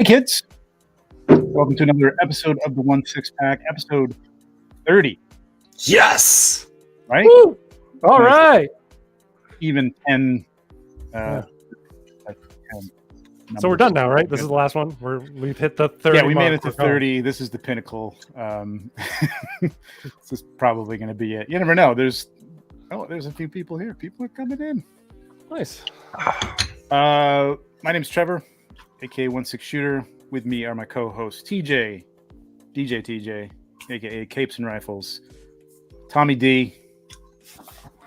Hey kids, welcome to another episode of the 1 6 Pack, episode 30. Yes! Right? Woo! All Nice. right. Even 10. Yeah. 10 So we're done now, right? This is the last one. We've hit the 30. Yeah, we made it mark. to 30. This is the pinnacle. This is probably going to be it. You never know. There's a few people here. People are coming in. Nice. My name's Trevor, aka 1-6 Shooter. With me are my co-hosts TJ, DJ TJ, aka Capes and Rifles, Tommy D,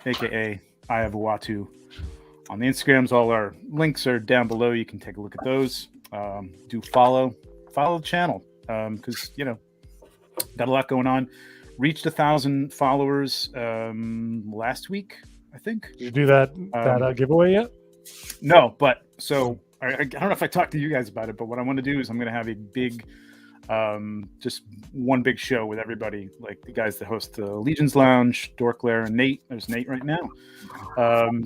aka I have a Watu. On the Instagrams, all our links are down below. You can take a look at those. Do follow the channel because got a lot going on. Reached 1,000 followers last week, I think. Did you do that giveaway yet? No, but so I don't know if I talked to you guys about it, but what I want to do is I'm going to have a big, just one big show with everybody, like the guys that host the Legion's Lounge, Dorklair, and Nate. There's Nate right now.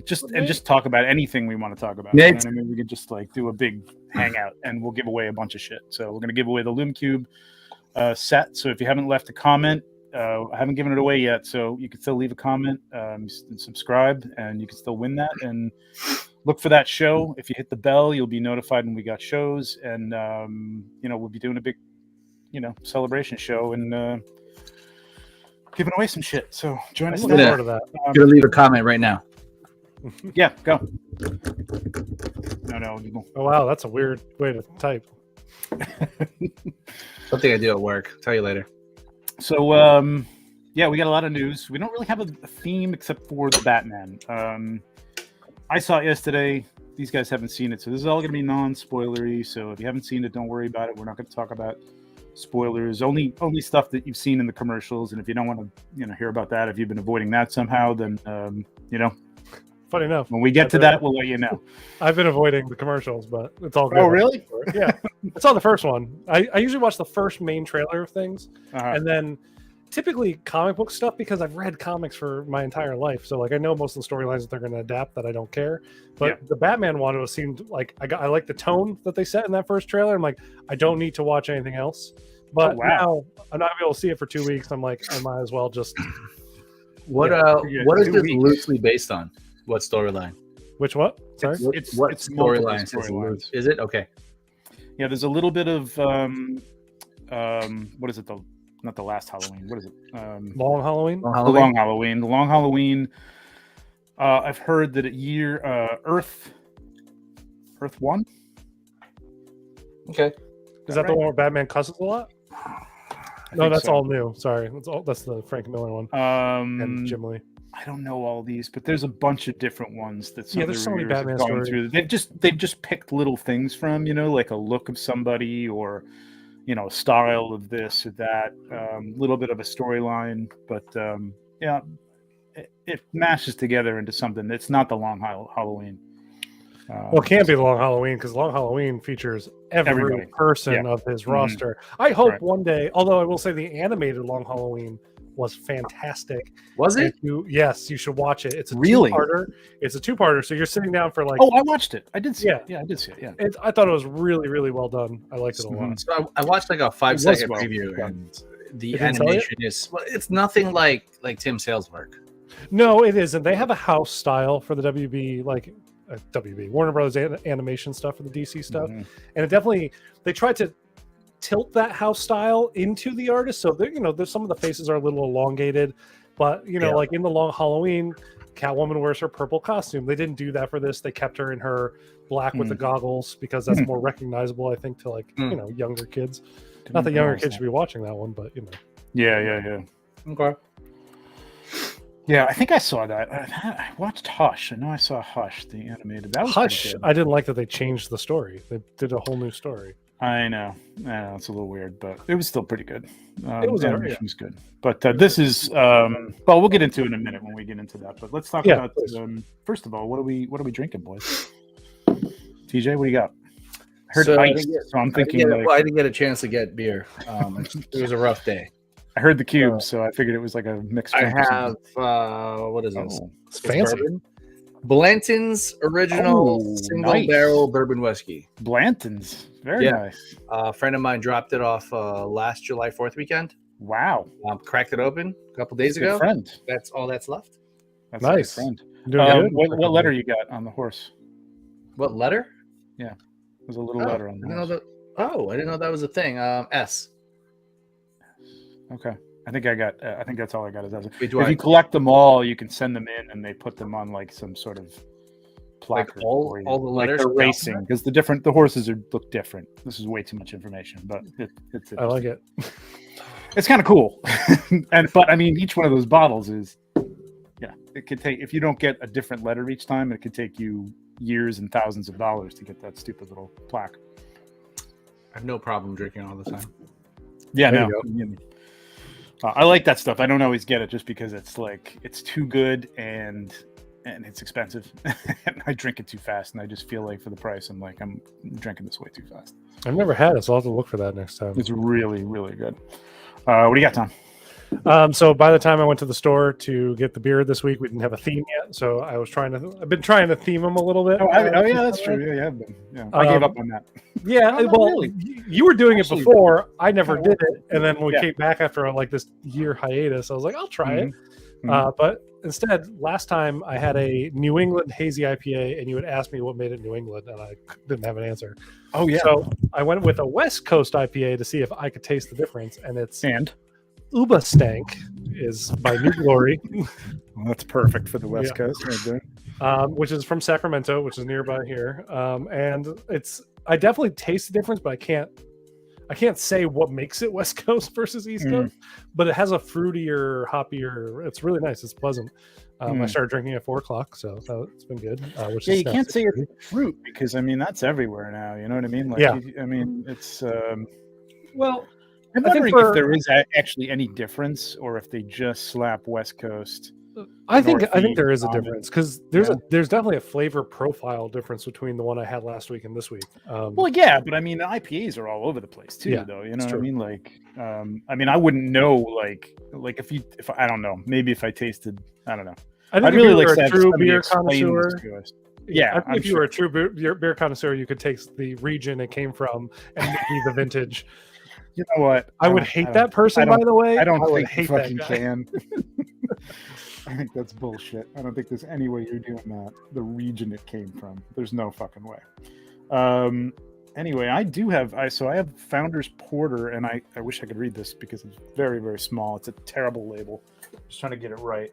Just talk about anything we want to talk about. Nate. I mean, we could just like do a big hangout, and we'll give away a bunch of shit. So we're going to give away the Loom Cube set. So if you haven't left a comment, I haven't given it away yet, so you can still leave a comment, and subscribe, and you can still win that. And look for that show. If you hit the bell, you'll be notified when we got shows, and we'll be doing a big, celebration show and giving away some shit. So join us. Part of that. Gonna leave a comment right now. Yeah, go. No. Oh wow, that's a weird way to type. Something I do at work. Tell you later. So we got a lot of news. We don't really have a theme except for the Batman. I saw it yesterday. These guys haven't seen it, so this is all going to be non-spoilery. So if you haven't seen it, don't worry about it. We're not going to talk about spoilers. Only stuff that you've seen in the commercials. And if you don't want to, hear about that, if you've been avoiding that somehow, then Funny enough, when we get to that, we'll let you know. I've been avoiding the commercials, but it's all good. Oh, really? Yeah, I saw the first one. I usually watch the first main trailer of things, and then typically comic book stuff because I've read comics for my entire life. So like I know most of the storylines that they're going to adapt that I don't care. But the Batman one, it seemed like I like the tone that they set in that first trailer. I'm like, I don't need to watch anything else. But now I'm not able to see it for 2 weeks. I'm like, I might as well just. What is this loosely based on? What storyline? Which what? Sorry, it's storyline? Is it okay? Yeah, there's a little bit of what is it? Not the last Halloween. What is it? Long Halloween. The Long Halloween. The Long Halloween. I've heard that Earth 1. Okay. Is that the one where Batman cusses a lot? No, that's all new. Sorry, that's the Frank Miller one. And Jim Lee. I don't know all these, but there's a bunch of different ones that there's so many Batman stories through. They've just picked little things from, like a look of somebody or style of this or that, little bit of a storyline, but it mashes together into something that's not the Long Halloween. Well, it can't be the Long Halloween because Long Halloween features every person of his roster. I hope one day, although I will say the animated Long Halloween was fantastic. Was it? Yes, you should watch it. It's a really two-parter. It's a two-parter, so you're sitting down for like. Oh, I watched it. I did see it. Yeah, I did see it. Yeah, I thought it was really, really well done. I liked it a lot. So I watched like a 5-second preview, and the animation it's nothing like Tim Sale's work. No, it isn't. They have a house style for the WB, like WB Warner Brothers animation stuff for the DC stuff, and it definitely they tried to tilt that house style into the artist. So there's some of the faces are a little elongated, but like in the Long Halloween, Catwoman wears her purple costume. They didn't do that for this. They kept her in her black with the goggles because that's more recognizable, I think, to like younger kids. Not that younger kids should be watching that one, but Yeah. Okay. Yeah, I think I saw that. I watched Hush. I know I saw Hush, the animated. That was Hush. I didn't like that they changed the story. They did a whole new story. I know. It's a little weird, but it was still pretty good. It was was good. But this is we'll get into it in a minute when we get into that. But let's talk about first of all, what are we drinking, boys? TJ, what do you got? I heard ice, so I'm thinking I didn't get a chance to get beer. It was a rough day. I heard the cube, so I figured it was like a mixed drink. I have what is this? It's fancy. Blanton's original single barrel bourbon whiskey. Blanton's, very nice. A friend of mine dropped it off last July 4th weekend. Wow. Cracked it open a couple days ago. Friend. That's all that's left. That's nice. A good friend. What letter you got on the horse? What letter? Yeah, there's a little letter on the horse. I didn't know that was a thing. S. Okay. I think that's all I got. If you collect them all, you can send them in, and they put them on like some sort of placard. Like all the letters. Like they're racing because the horses look different. This is way too much information, but it's. I like it. It's kind of cool, but I mean, each one of those bottles is, it could take, if you don't get a different letter each time, it could take you years and thousands of dollars to get that stupid little plaque. I have no problem drinking all the time. Yeah, no. I like that stuff. I don't always get it just because it's like it's too good and it's expensive. And I drink it too fast, and I just feel like for the price, I'm drinking this way too fast. I've never had it, so I'll have to look for that next time. It's really, really good. What do you got, Tom? So by the time I went to the store to get the beer this week, we didn't have a theme yet. So I've been trying to theme them a little bit. Yeah, that's true. Yeah, you have been. Yeah, I gave up on that. Yeah, really. You were doing it before. I never did it, and then we came back after like this year hiatus. I was like, I'll try it. But instead, last time I had a New England hazy IPA, and you had asked me what made it New England, and I didn't have an answer. Oh yeah. So I went with a West Coast IPA to see if I could taste the difference, and it's Uba Stank is by New Glory. Well, that's perfect for the West Coast, right there. Which is from Sacramento, which is nearby here. And I definitely taste the difference, but I can't say what makes it West Coast versus East Coast. But it has a fruitier, hoppier. It's really nice. It's pleasant. I started drinking at 4:00, so it's been good. You can't say it's fruit because that's everywhere now. You know what I mean? It's well. I'm wondering if there is actually any difference, or if they just slap West Coast. I think there is a difference because there's definitely a flavor profile difference between the one I had last week and this week. But the IPAs are all over the place too, though. You know what I mean? Like, I wouldn't know. Like if I don't know, maybe if I tasted, I don't know. I think I'd really like a true beer connoisseur. Yeah, I think if you were a true beer connoisseur, you could taste the region it came from and maybe the vintage. You know what? I would hate that person, by the way. I don't think you fucking can. I think that's bullshit. I don't think there's any way you're doing that. The region it came from. There's no fucking way. Anyway, I have Founder's Porter, and I wish I could read this because it's very, very small. It's a terrible label. Just trying to get it right.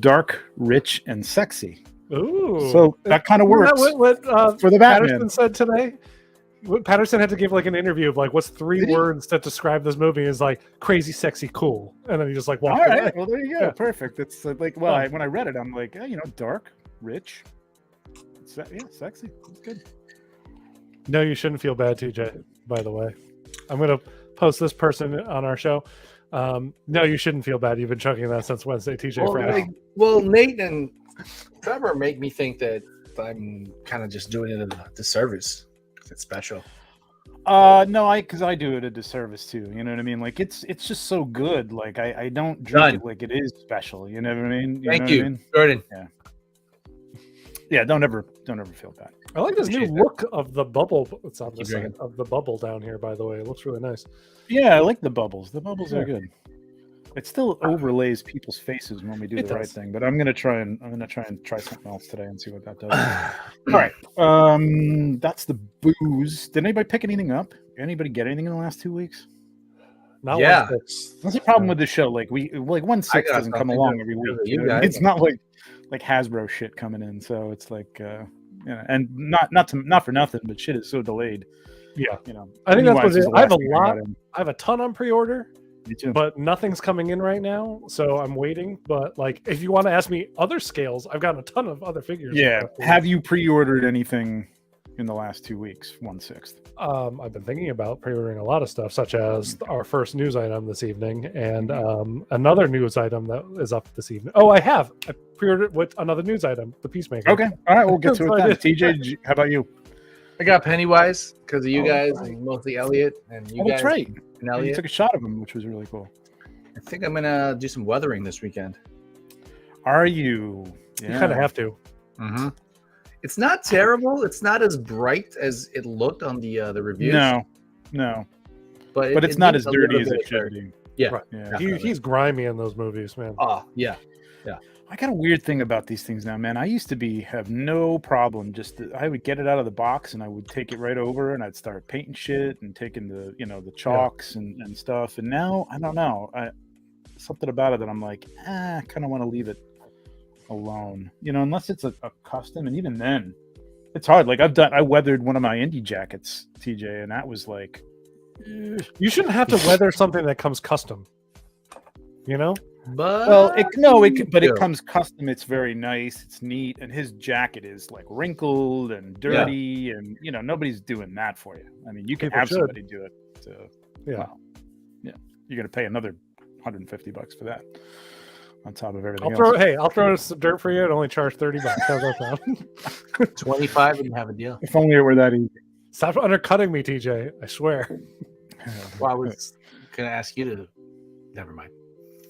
Dark, rich, and sexy. Ooh. So that kind of works for the Batman. Patterson said today. Patterson had to give like an interview of like what's three words that describe this movie is like crazy, sexy, cool, and then he just like walked away. Right, well there you go, perfect. It's like when I read it, I'm like, dark, rich, sexy. It's good. No, you shouldn't feel bad, TJ. By the way, I'm gonna post this person on our show. No, you shouldn't feel bad. You've been chugging that since Wednesday, TJ. Nate and Trevor make me think that I'm kind of just doing it a disservice. It's special. No, because I do it a disservice too. You know what I mean? Like it's just so good. Like I don't drink it like it is special. You know what I mean? Thank you, Jordan. Yeah. Don't ever feel bad. I like this new look of the bubble. It's on the side of the bubble down here. By the way, it looks really nice. Yeah, I like the bubbles. The bubbles are good. It still overlays people's faces when we do the right thing, but I'm gonna try something else today and see what that does. All right, that's the booze. Did anybody pick anything up? Anybody get anything in the last 2 weeks? Not that's the problem with the show. Like 1/6 doesn't come along every week. It's not like Hasbro shit coming in, so it's like and not for nothing, but shit is so delayed. Yeah, I think that's what it is. I have a lot. I have a ton on pre-order. Me too. But nothing's coming in right now, so I'm waiting. But like, if you want to ask me other scales, I've gotten a ton of other figures. Yeah. Have you pre-ordered anything in the last 2 weeks? 1/6. I've been thinking about pre-ordering a lot of stuff, such as our first news item this evening, and another news item that is up this evening. Oh, I pre-ordered with another news item, the Peacemaker. Okay. All right, we'll get to it then. TJ, how about you? I got Pennywise because of you guys, and mostly Elliot and you guys. That's right. And Elliot. You took a shot of him, which was really cool. I think I'm gonna do some weathering this weekend. Are you? You kind of have to. Mm-hmm. It's not terrible. It's not as bright as it looked on the reviews. No. But it's not as dirty as it should be. Yeah. Right. Yeah. He's grimy in those movies, man. Oh, yeah. I got a weird thing about these things now, man. I used to have no problem. I would get it out of the box and I would take it right over and I'd start painting shit and taking the chalks and stuff. And now I don't know. Something about it that I'm like, I kind of want to leave it alone. Unless it's a custom, and even then, it's hard. Like I weathered one of my indie jackets, TJ, and that was like, you shouldn't have to weather something that comes custom. But it comes custom. It's very nice. It's neat, and his jacket is like wrinkled and dirty, and nobody's doing that for you. I mean, you can have somebody do it. You're gonna pay another $150 for that on top of everything else. I'll throw some dirt for you and only charge $30. How's that sound? 25 and you have a deal. If only it were that easy. Stop undercutting me, TJ. I swear. Well, I was gonna ask you to. Never mind.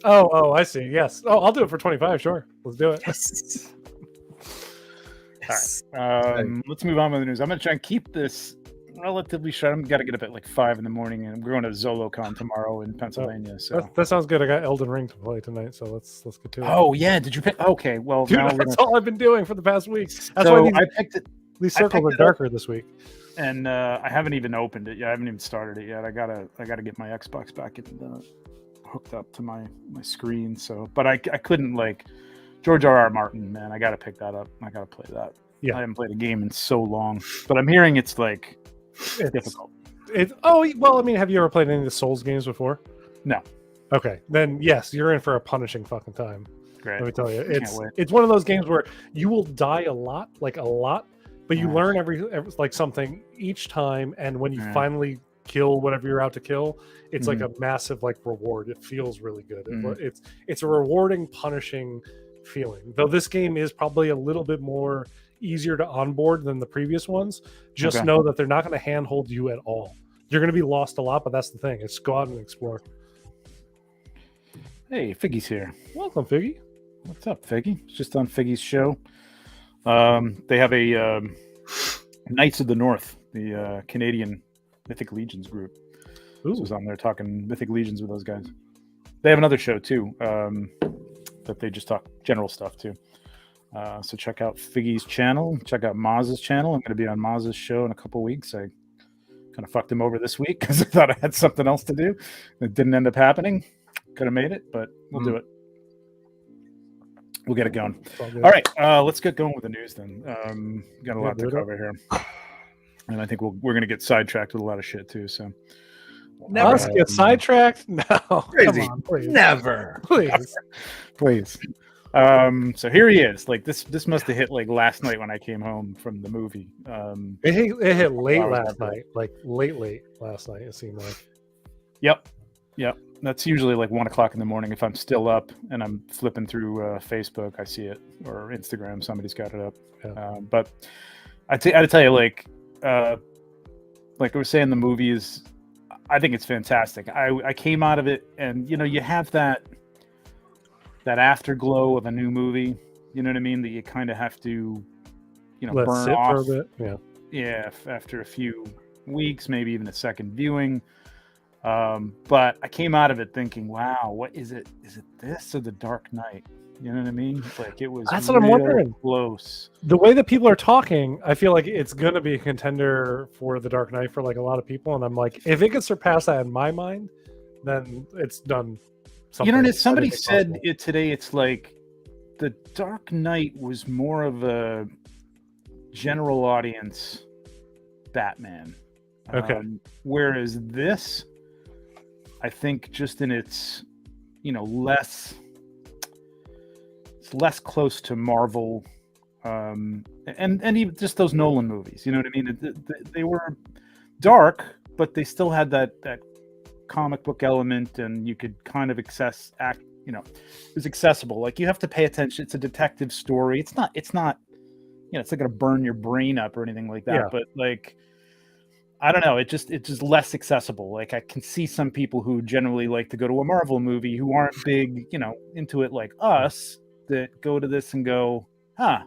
Oh, I see. Yes. Oh, I'll do it for 25. Sure, let's do it. Yes. All right. Let's move on with the news. I'm gonna try and keep this relatively short. I'm got to get up at like 5 a.m, and we're going to ZoloCon tomorrow in Pennsylvania. So that sounds good. I got Elden Ring to play tonight, so let's get to it. Oh yeah, did you pick? Okay, well, dude, that's all I've been doing for the past week. That's so why I picked it. These circles are darker this week, and I haven't even opened it yet. I haven't even started it yet. I gotta get my Xbox back hooked up to my screen. So, but I couldn't, like, George R.R. Martin, man. I gotta pick that up. I gotta play that. Yeah, I haven't played a game in so long, but I'm hearing it's difficult. Well, I mean, have you ever played any of the Souls games before? No. Okay, then yes, you're in for a punishing fucking time. Great. Let me tell you, it's one of those games where you will die a lot, but you learn every like something each time, and when you finally kill whatever you're out to kill, it's like a massive reward. It feels really good. It's a rewarding, punishing feeling. Though this game is probably a little bit more easier to onboard than the previous ones. Just know that they're not going to handhold you at all. You're going to be lost a lot, but that's the thing. It's go out and explore. Hey, Figgy's here. Welcome, Figgy. What's up, Figgy? It's just on Figgy's show. They have a Knights of the North, the Canadian Mythic Legions group. So I was on there talking Mythic Legions with those guys. They have another show too, that they just talk general stuff too. So check out Figgy's channel. Check out Maz's channel. I'm going to be on Maz's show in a couple weeks. I kind of fucked him over this week because I thought I had something else to do. It didn't end up happening. Could have made it, but we'll do it. We'll get it going. All right, let's get going with the news then. Got a lot to cover here, and I think we're going to get sidetracked with a lot of shit too. So, never get sidetracked. No, crazy. Come on, please. Never, please. So here he is. Like this must have hit like last night when I came home from the movie. It hit late last night, like late last night. It seemed like. Yep. That's usually like 1 o'clock in the morning. If I'm still up and I'm flipping through Facebook, I see it, or Instagram. Somebody's got it up. Yeah. But I got to tell you, like I was saying, the movie is. I think it's fantastic. I came out of it, and you have that afterglow of a new movie. You know what I mean? That you kind of have to, let burn sit off for a bit. Yeah, after a few weeks, maybe even a second viewing. But I came out of it thinking, wow, what is it? Is it this or The Dark Knight? You know what I mean? Like, it was. That's what I'm wondering. Close. The way that people are talking, I feel like it's going to be a contender for The Dark Knight for like a lot of people. And I'm like, if it could surpass that in my mind, then it's done. Somebody said it today. It's like The Dark Knight was more of a general audience Batman. Okay. Whereas this, I think, just in its, less close to Marvel, and even just those Nolan movies. You know what I mean? They were dark, but they still had that comic book element, and you could kind of it was accessible. Like, you have to pay attention. It's a detective story. It's not it's not going to burn your brain up or anything like that. Yeah. But like, I don't know. It's just less accessible. Like, I can see some people who generally like to go to a Marvel movie who aren't big, into it like us, that go to this and go, huh,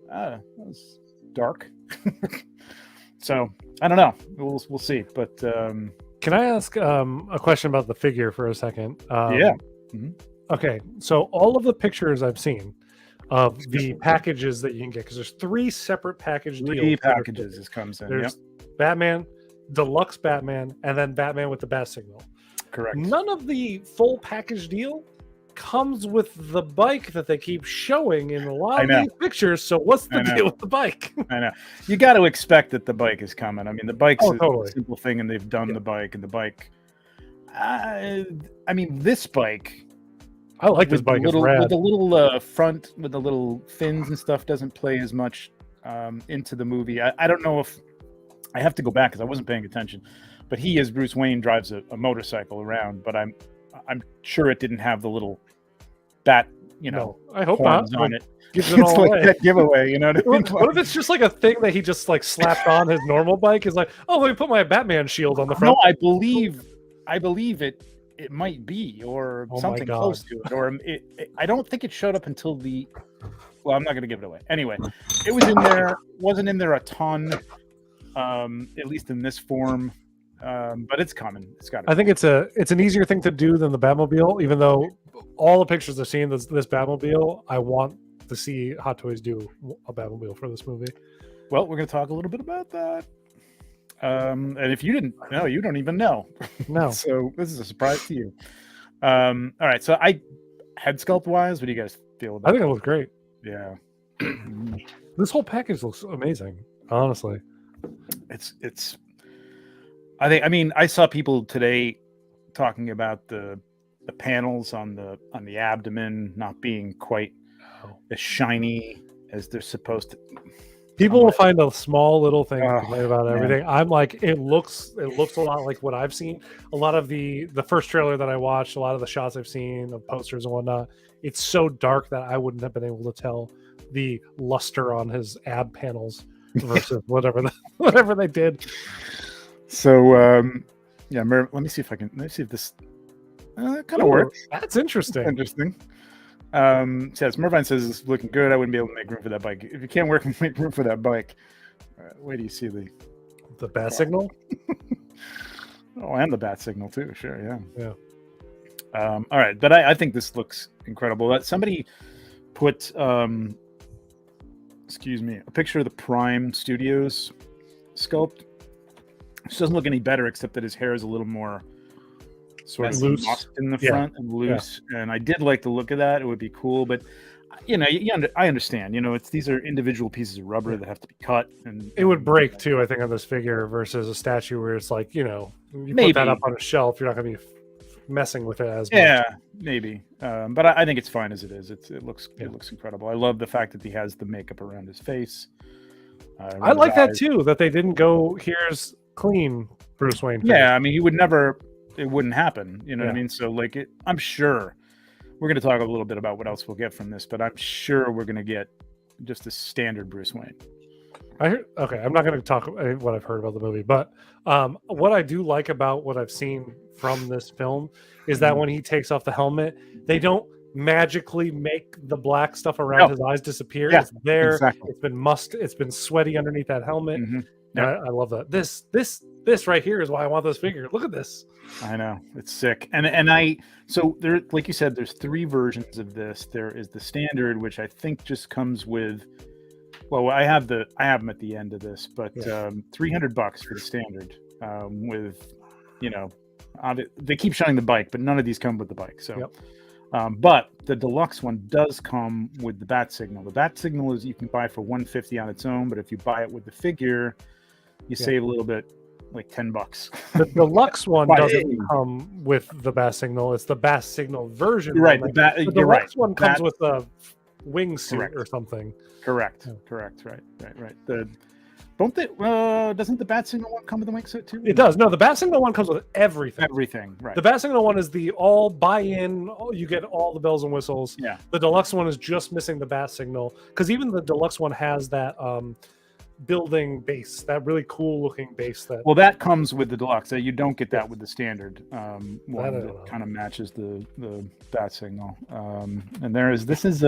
that was dark. So I don't know. We'll see. But can I ask a question about the figure for a second? Yeah. Okay, so all of the pictures I've seen of the packages that you can get, because there's 3 separate package deals. 3 packages this comes in. There's Batman, Deluxe Batman, and then Batman with the bat signal. Correct. None of the full package deal comes with the bike that they keep showing in a lot of these pictures. So what's the deal with the bike? I know. You got to expect that the bike is coming. I mean, the bike's totally. a simple thing, and they've done the bike, and the bike. I mean, this bike. I like this bike. With rad. the little front, with the little fins and stuff, doesn't play as much into the movie. I don't know if I have to go back because I wasn't paying attention. But he, as Bruce Wayne, drives a motorcycle around. But I'm sure it didn't have the little bat, no, I hope not. On it. Gives it all away. That giveaway, you know what I mean? What if it's just like a thing that he just like slapped on his normal bike? Is like, oh, let me put my Batman shield on the front. No, I believe it might be, or something close to it, or I don't think it showed up until well, I'm not going to give it away. Anyway, it was in there, wasn't in there a ton, at least in this form, but it's coming. It's got. I think it's an easier thing to do than the Batmobile, even though all the pictures I've seen this Batmobile, I want to see Hot Toys do a Batmobile for this movie. Well, we're going to talk a little bit about that. And if you didn't know, you don't even know. No. So this is a surprise to you. All right. So head sculpt wise, what do you guys feel about I think it looks great. Yeah. This whole package looks amazing, honestly. I mean, I saw people today talking about the panels on the abdomen not being quite as shiny as they're supposed to. People will find a small little thing to complain about everything. I'm like, it looks a lot like what I've seen. A lot of the first trailer that I watched, a lot of the shots I've seen of posters and whatnot, it's so dark that I wouldn't have been able to tell the luster on his ab panels versus whatever they did. So let me see if this kind of works. That's interesting. Interesting. Says Mervine says it's looking good. I wouldn't be able to make room for that bike. If you can't make room for that bike, where do you see the bat signal? Oh, and the bat signal too. Sure, yeah. All right, but I think this looks incredible. Somebody put a picture of the Prime Studios sculpt. It doesn't look any better, except that his hair is a little more sort of loose in the front and loose. And I did like the look of that. It would be cool, but I understand. These are individual pieces of rubber that have to be cut, and it would break too. I think on this figure versus a statue where it's like you maybe put that up on a shelf, you're not going to be messing with it as much. Yeah, maybe. But I think it's fine as it is. It looks incredible. I love the fact that he has the makeup around his face. I like that too. That they didn't go here's clean Bruce Wayne face. Yeah, I mean, it wouldn't happen. You know what I mean? So I'm sure we're going to talk a little bit about what else we'll get from this, but I'm sure we're going to get just a standard Bruce Wayne. I'm not going to talk what I've heard about the movie, but what I do like about what I've seen from this film is that when he takes off the helmet, they don't magically make the black stuff around his eyes disappear. Yeah, it's there. Exactly. It's been sweaty underneath that helmet. Mm-hmm. Yeah. I love that. This right here is why I want this figure. Look at this. I know, it's sick. So there, like you said, there's 3 versions of this. There is the standard, which I think just comes with. Well, I have them at the end of this, but $300 for the standard. With, they keep showing the bike, but none of these come with the bike. So, but the deluxe one does come with the bat signal. The bat signal is you can buy for $150 on its own, but if you buy it with the figure, you save a little bit, like $10. The deluxe one doesn't come with the bat signal. It's the bat signal version. Right. The deluxe one comes with a wingsuit or something. Correct. Right. Doesn't the bat signal one come with a wingsuit too? It does. No, the bat signal one comes with everything. Everything, right. The bat signal one is the all buy-in. You get all the bells and whistles. Yeah. The deluxe one is just missing the bat signal, because even the deluxe one has that building base, that really cool looking base. That comes with the deluxe. You don't get that with the standard one that kind of matches the bat signal. And this is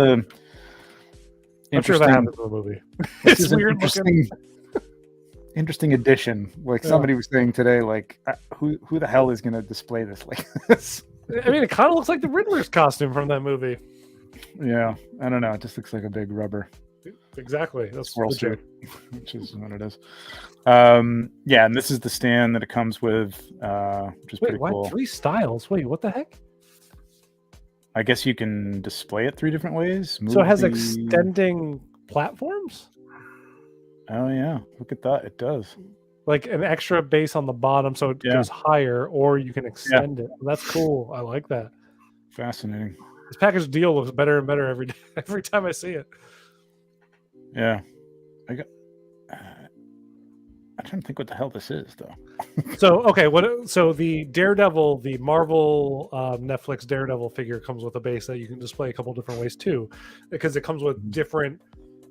I'm sure that happens in the movie. This It's is an weird interesting addition. Like somebody was saying today, like who the hell is going to display this like this? I mean, it kind of looks like the Riddler's costume from that movie. Yeah, I don't know. It just looks like a big rubber. Exactly. That's squirrel suit, which is what it is. Yeah, and this is the stand that it comes with, which is pretty cool. 3 styles? Wait, what the heck? I guess you can display it 3 different ways. So it has extending platforms? Oh yeah, look at that. It does. Like an extra base on the bottom so it goes higher, or you can extend it. That's cool. I like that. Fascinating. This package deal looks better and better every time I see it. Yeah. I'm trying to think what the hell this is though. So the Daredevil, the Marvel Netflix Daredevil figure comes with a base that you can display a couple different ways too, because it comes with different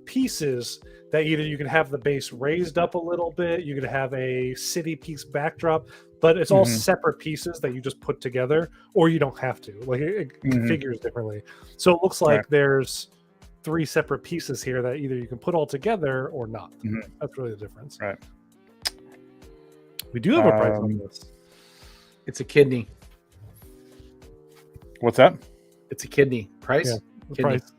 pieces that either you can have the base raised up a little bit, you could have a city piece backdrop, but it's all separate pieces that you just put together, or you don't have to. Like it configures differently. So it looks like there's 3 separate pieces here that either you can put all together or not. That's really the difference. Right. We do have a price on this. It's a kidney. What's that? It's a kidney. Price? Yeah, the Kidney. price.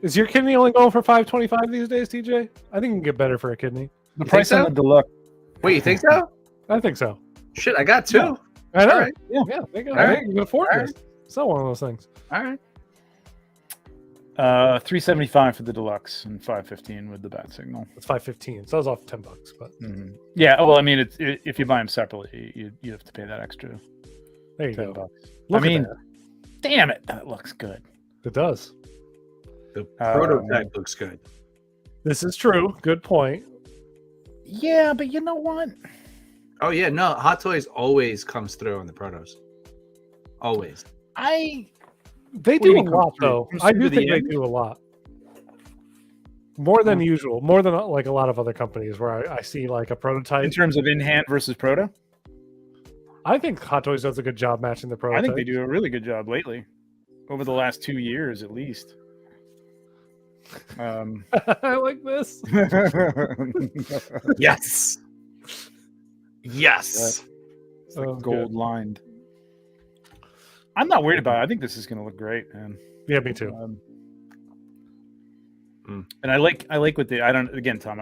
Is your kidney only going for $5.25 these days, TJ? I think you can get better for a kidney. The price on the deluxe. Wait, you think so? I think so. Shit, I got 2. Yeah. I know. Right. Yeah, there you go. Right. You can afford All this. It's not one of those things. All right. $375 for the deluxe and $515 with the bat signal. It's $515. So I was off $10, but yeah. Well, I mean, if you buy them separately, you have to pay that extra. there you $10. go. I mean, damn it, that looks good. It does. The prototype looks good. This is true. Good point. Yeah, but you know what? Oh yeah, no, Hot Toys always comes through on the protos. Always. They do a lot, though. I do think they do a lot. More than usual. More than like a lot of other companies where I see like a prototype. In terms of in-hand versus proto? I think Hot Toys does a good job matching the prototype. I think they do a really good job lately. Over the last 2 years, at least. I like this. Yes. Yes. It's like gold lined. I'm not worried about it. I think this is going to look great, man. Yeah, me too. And I like what the Tom,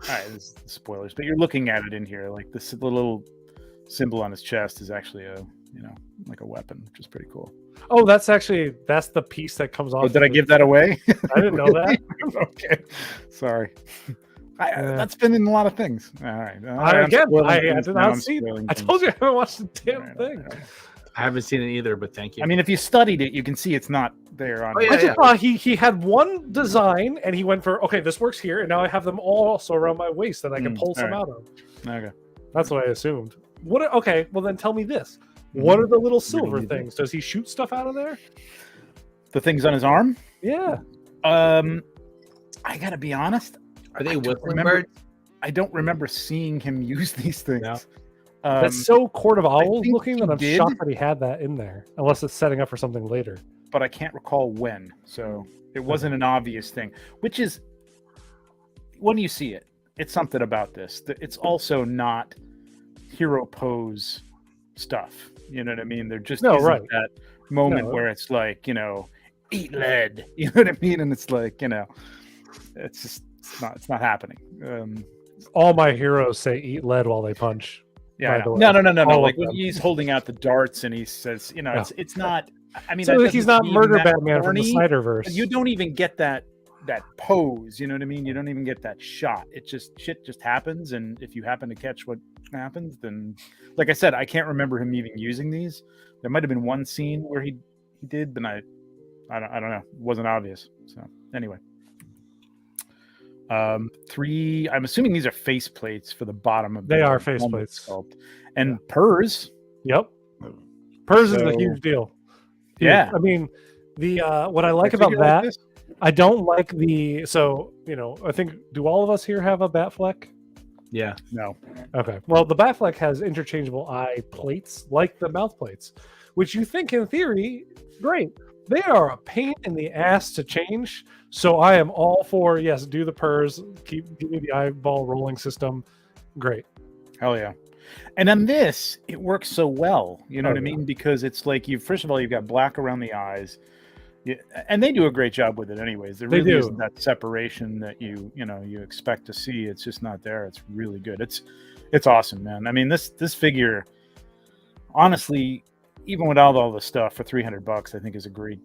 this is spoilers, but you're looking at it in here, like the little symbol on his chest is actually like a weapon, which is pretty cool. Oh, that's the piece that comes off. Oh, did I give that away? I didn't know that. Okay, sorry. That's been in a lot of things. All right. I did not see it. I told you I haven't watched the damn thing. Right. I haven't seen it either, but thank you. I mean, if you studied it, you can see it's not there. On I just thought he had one design and he went for, okay, this works here, and now I have them all also around my waist that I can pull some out of. Okay. That's what I assumed. Okay, well then tell me this. What are the little silver things? Does he shoot stuff out of there? The things on his arm? Yeah. I gotta be honest. Are they whistling birds? I don't remember seeing him use these things. No. That's so Court of Owls looking that I'm shocked that he had that in there, unless it's setting up for something later. But I can't recall when, so it wasn't an obvious thing. Which is, when you see it, it's something about this. It's also not hero pose stuff. You know what I mean? They're just that moment where it's like, eat lead. You know what I mean? And it's like, it's just it's not happening. All my heroes say eat lead while they punch. Yeah, no. Like when he's holding out the darts and he says, it's not. I mean, so he's not Murder Batman from the Snyderverse. You don't even get that pose. You know what I mean? You don't even get that shot. Shit just happens, and if you happen to catch what happens, then, like I said, I can't remember him even using these. There might have been one scene where he did, but I don't know. It wasn't obvious. So anyway. 3. I'm assuming these are face plates for the bottom of. They are face plates. Sculpt. And PERS. Yep. PERS is a huge deal. Yeah. I mean, the what I like about that, like I don't like the. So I think, do all of us here have a Batfleck? Yeah. No. Okay. Well, the Batfleck has interchangeable eye plates, like the mouth plates, which you think in theory, great. They are a pain in the ass to change. So I am all for, yes, do the purrs, give me the eyeball rolling system. Great. Hell yeah. And on this, it works so well. You know what I mean? Because it's like first of all, you've got black around the eyes. And they do a great job with it anyways. There really isn't that separation that you expect to see. It's just not there. It's really good. It's awesome, man. I mean, this figure, honestly, even without all the stuff, for $300, I think is a great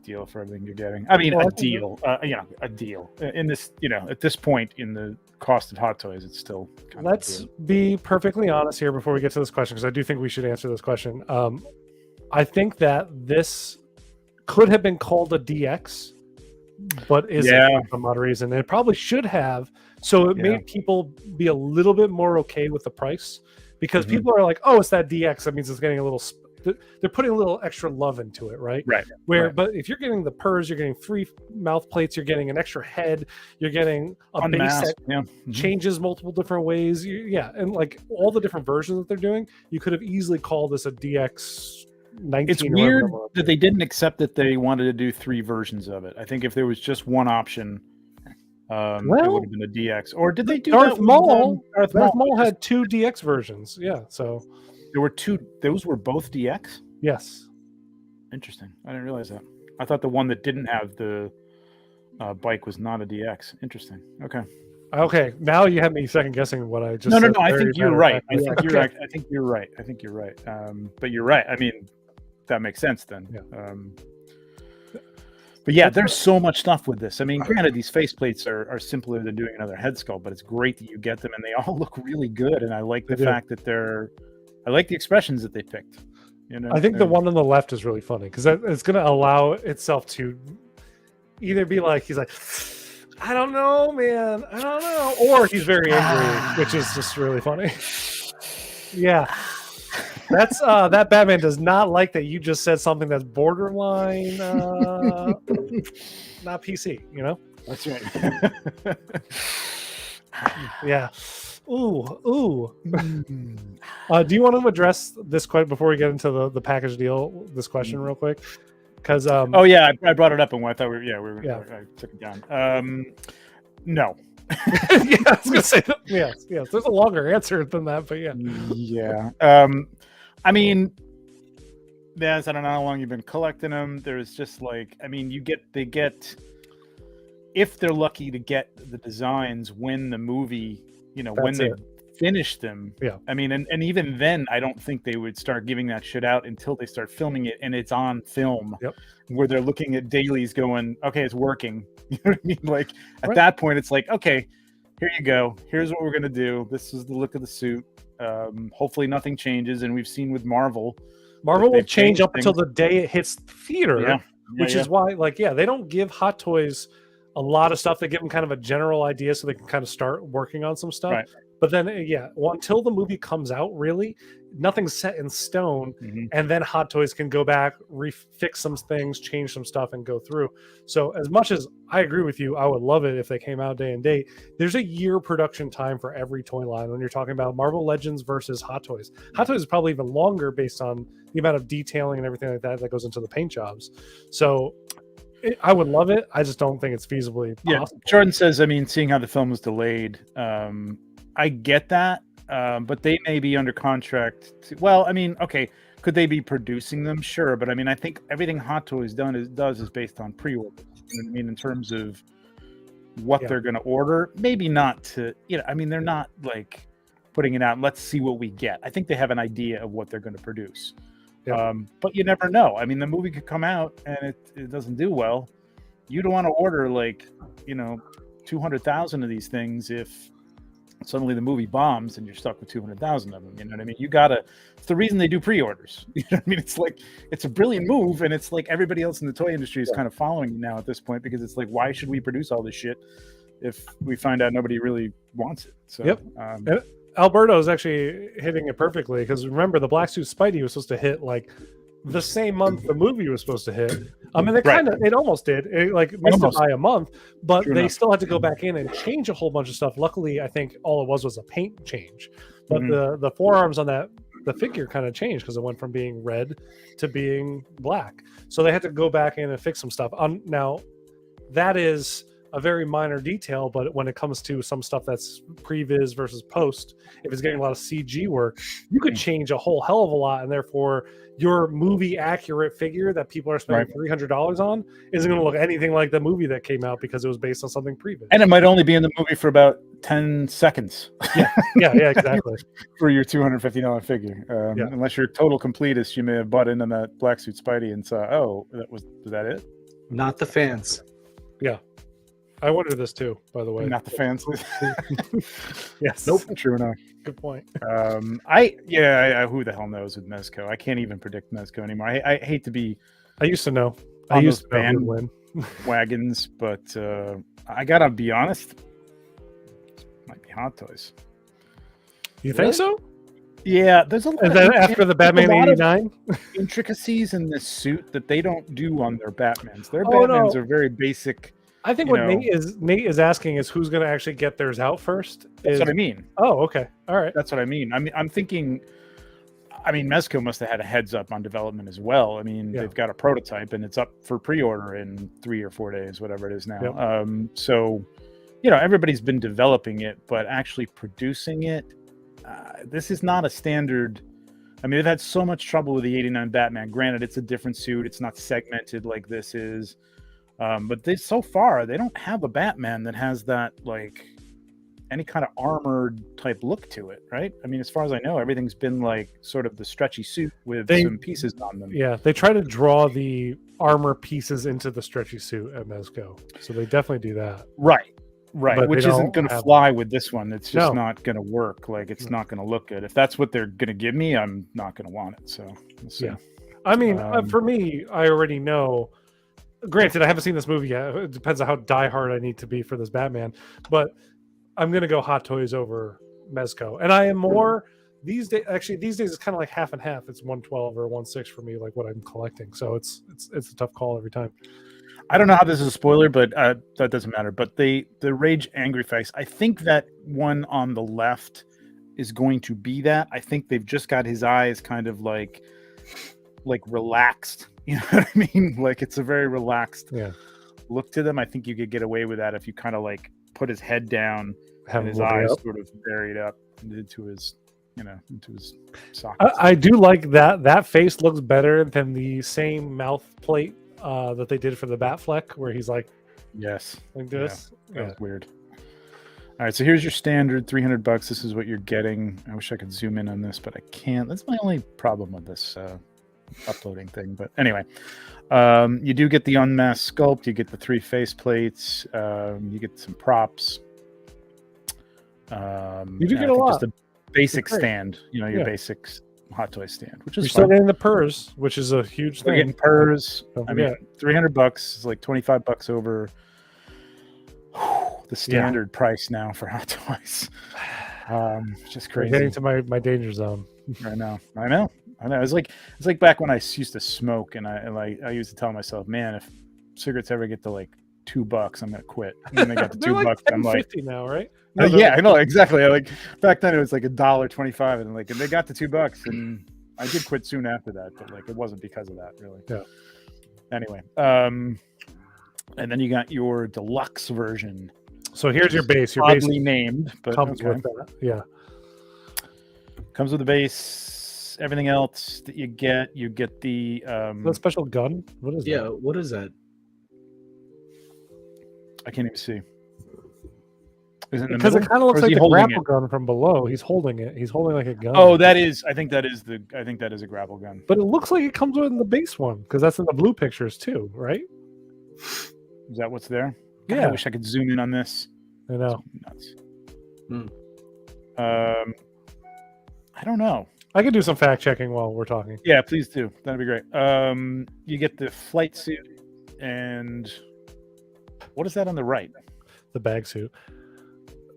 deal for everything you're getting. I mean, a deal. A deal. In this, at this point in the cost of Hot Toys, it's still kind Let's be perfectly honest here before we get to this question, because I do think we should answer this question. I think that this could have been called a DX, but isn't for some odd reason. It probably should have. So it made people be a little bit more okay with the price, because people are like, oh, it's that DX. That means it's getting a little, they're putting a little extra love into it, right? Right. But if you're getting the purrs, you're getting 3 mouth plates, you're getting an extra head, you're getting a base that changes multiple different ways. And like all the different versions that they're doing, you could have easily called this a DX. It's weird that they didn't accept that they wanted to do 3 versions of it. I think if there was just one option, it would have been a DX. Or did they do Darth Maul? Darth Maul had 2 DX versions. Yeah, so there were 2. Those were both DX. Yes. Interesting. I didn't realize that. I thought the one that didn't have the bike was not a DX. Interesting. Okay. Now you have me second guessing what I just. No. I think you're right. I think you're right. I think you're right. But you're right. I mean, that makes sense then. Yeah. But yeah, there's so much stuff with this. I mean, granted, these faceplates are simpler than doing another head sculpt, but it's great that you get them, and they all look really good. And I like the fact that I like the expressions that they picked. I think the one on the left is really funny because it's going to allow itself to either be like, he's like, I don't know, man, I don't know, or he's very angry, which is just really funny. Yeah. That's that Batman does not like that you just said something that's borderline not PC, That's right. Yeah. Ooh. Do you want to address this question before we get into the package deal? This question real quick, because I brought it up and I thought I took it down. No. Yeah, I was gonna say yes. There's a longer answer than that, but yeah. Yeah. I mean, I don't know how long you've been collecting them. There's just like, I mean, they get, if they're lucky to get the designs when the movie, when they finish them. Yeah. I mean, and even then, I don't think they would start giving that shit out until they start filming it and it's on film. Yep. Where they're looking at dailies going, okay, it's working. You know what I mean? Like at that point, it's like, okay, here you go. Here's what we're going to do. This is the look of the suit. Hopefully nothing changes. And we've seen with Marvel will change up until the day it hits theater, which is why, they don't give Hot Toys a lot of stuff. They give them kind of a general idea so they can kind of start working on some stuff. Right. But then, until the movie comes out, really, nothing's set in stone. Mm-hmm. And then Hot Toys can go back, fix some things, change some stuff, and go through. So as much as I agree with you, I would love it if they came out day and date. There's a year production time for every toy line when you're talking about Marvel Legends versus Hot Toys. Hot Toys is probably even longer based on the amount of detailing and everything like that goes into the paint jobs. So I would love it. I just don't think it's feasibly possible. Jordan says, I mean, seeing how the film was delayed, I get that, but they may be under contract. Could they be producing them? Sure, but I mean, I think everything Hot Toys does is based on pre-order. You know what I mean, in terms of what they're going to order, maybe not to. I mean, they're not like putting it out. Let's see what we get. I think they have an idea of what they're going to produce. Yeah. But you never know. I mean, the movie could come out and it doesn't do well. You don't want to order 200,000 of these things if suddenly the movie bombs and you're stuck with 200,000 of them. You know what I mean? It's the reason they do pre-orders. You know what I mean? It's like, it's a brilliant move. And it's like everybody else in the toy industry is kind of following you now at this point, because it's like, why should we produce all this shit if we find out nobody really wants it? So, Alberto is actually hitting it perfectly, because remember, the Black Suit Spidey was supposed to hit the same month the movie was supposed to hit. I mean, it almost did. It missed it by a month, but they still had to go back in and change a whole bunch of stuff. Luckily, I think all it was a paint change. But the forearms on that the figure kind of changed because it went from being red to being black. So they had to go back in and fix some stuff. Now, that is a very minor detail, but when it comes to some stuff that's previs versus post, if it's getting a lot of CG work, you could change a whole hell of a lot, and therefore your movie accurate figure that people are spending $300 on isn't going to look anything like the movie that came out because it was based on something previs. And it might only be in the movie for about 10 seconds. Yeah, exactly. For your $250 figure. Unless you're a total completist, you may have bought into that black suit Spidey and saw, oh, was that it? Not the fans. Yeah. I wondered this too, by the way. Not the fans. Yes. Nope. True enough. Good point. Who the hell knows with Mezco? I can't even predict Mezco anymore. I hate to be. I used to know. I used to know who would win. Wagons, but I gotta be honest. Might be Hot Toys. You think so? Yeah, there's a lot. And then after the Batman '89 intricacies in this suit that they don't do on their Batmans. Their Batmans are very basic. I think what Nate is asking is who's going to actually get theirs out first. That's what I mean. Oh, okay, all right. That's what I mean. I'm thinking. I mean, Mezco must have had a heads up on development as well. I mean, they've got a prototype and it's up for pre-order in 3 or 4 days, whatever it is now. Yep. So, everybody's been developing it, but actually producing it, this is not a standard. I mean, they've had so much trouble with the '89 Batman. Granted, it's a different suit. It's not segmented like this is. But so far, they don't have a Batman that has that, like, any kind of armored type look to it, right? I mean, as far as I know, everything's been like sort of the stretchy suit with some pieces on them. Yeah, they try to draw the armor pieces into the stretchy suit at Mezco. So they definitely do that. Right. But which isn't going to fly with this one. It's just not going to work. Like, it's not going to look good. If that's what they're going to give me, I'm not going to want it. So we'll see. Yeah. I mean, for me, I already know. Granted, I haven't seen this movie yet. It depends on how diehard I need to be for this Batman. But I'm going to go Hot Toys over Mezco. And I am more these days. Actually, these days it's kind of like half and half. It's 112 or 16 for me, like what I'm collecting. So it's a tough call every time. I don't know how this is a spoiler, but that doesn't matter. But the Rage Angry Face, I think that one on the left is going to be that. I think they've just got his eyes kind of like relaxed. You know what I mean? Like, it's a very relaxed look to them. I think you could get away with that if you kind of like put his head down and his eyes sort of buried up into his socket. I do like that. That face looks better than the same mouth plate that they did for the Batfleck, where he's like, like this. Yeah, that was weird. All right, so here's your standard $300. This is what you're getting. I wish I could zoom in on this, but I can't. That's my only problem with this uploading thing. But anyway, you do get the unmasked sculpt. You get the 3 face plates. You get some props. You do get a lot. Just a basic stand. Your basic Hot Toy stand, which is you're still getting the purrs, which is a huge thing. Getting purrs. I mean, $300 is like $25 over the standard price now for Hot Toys. Just crazy. I'm getting to my danger zone. I know. It's like back when I used to smoke, and I used to tell myself, man, if cigarettes ever get to like $2, I'm gonna quit. And then they got to $2. Like I'm like, $50 now, right? No, I know exactly. Like back then, it was like $1.25, and they got to $2, and I did quit soon after that. But like, it wasn't because of that, really. Yeah. Anyway, and then you got your deluxe version. So here's your base. Your oddly base named, but comes with that. Yeah. Comes with the base. Everything else that you get the the special gun. What is that? Yeah, what is that? I can't even see. Is it because it kind of looks like the grapple gun from below. He's holding it. He's holding like a gun. Oh, I think that is a grapple gun. But it looks like it comes with the base one because that's in the blue pictures too, right? Is that what's there? Yeah. God, I wish I could zoom in on this. I know. Nuts. I don't know. I could do some fact checking while we're talking. Yeah, please do. That'd be great. You get the flight suit, and what is that on the right? The bag suit.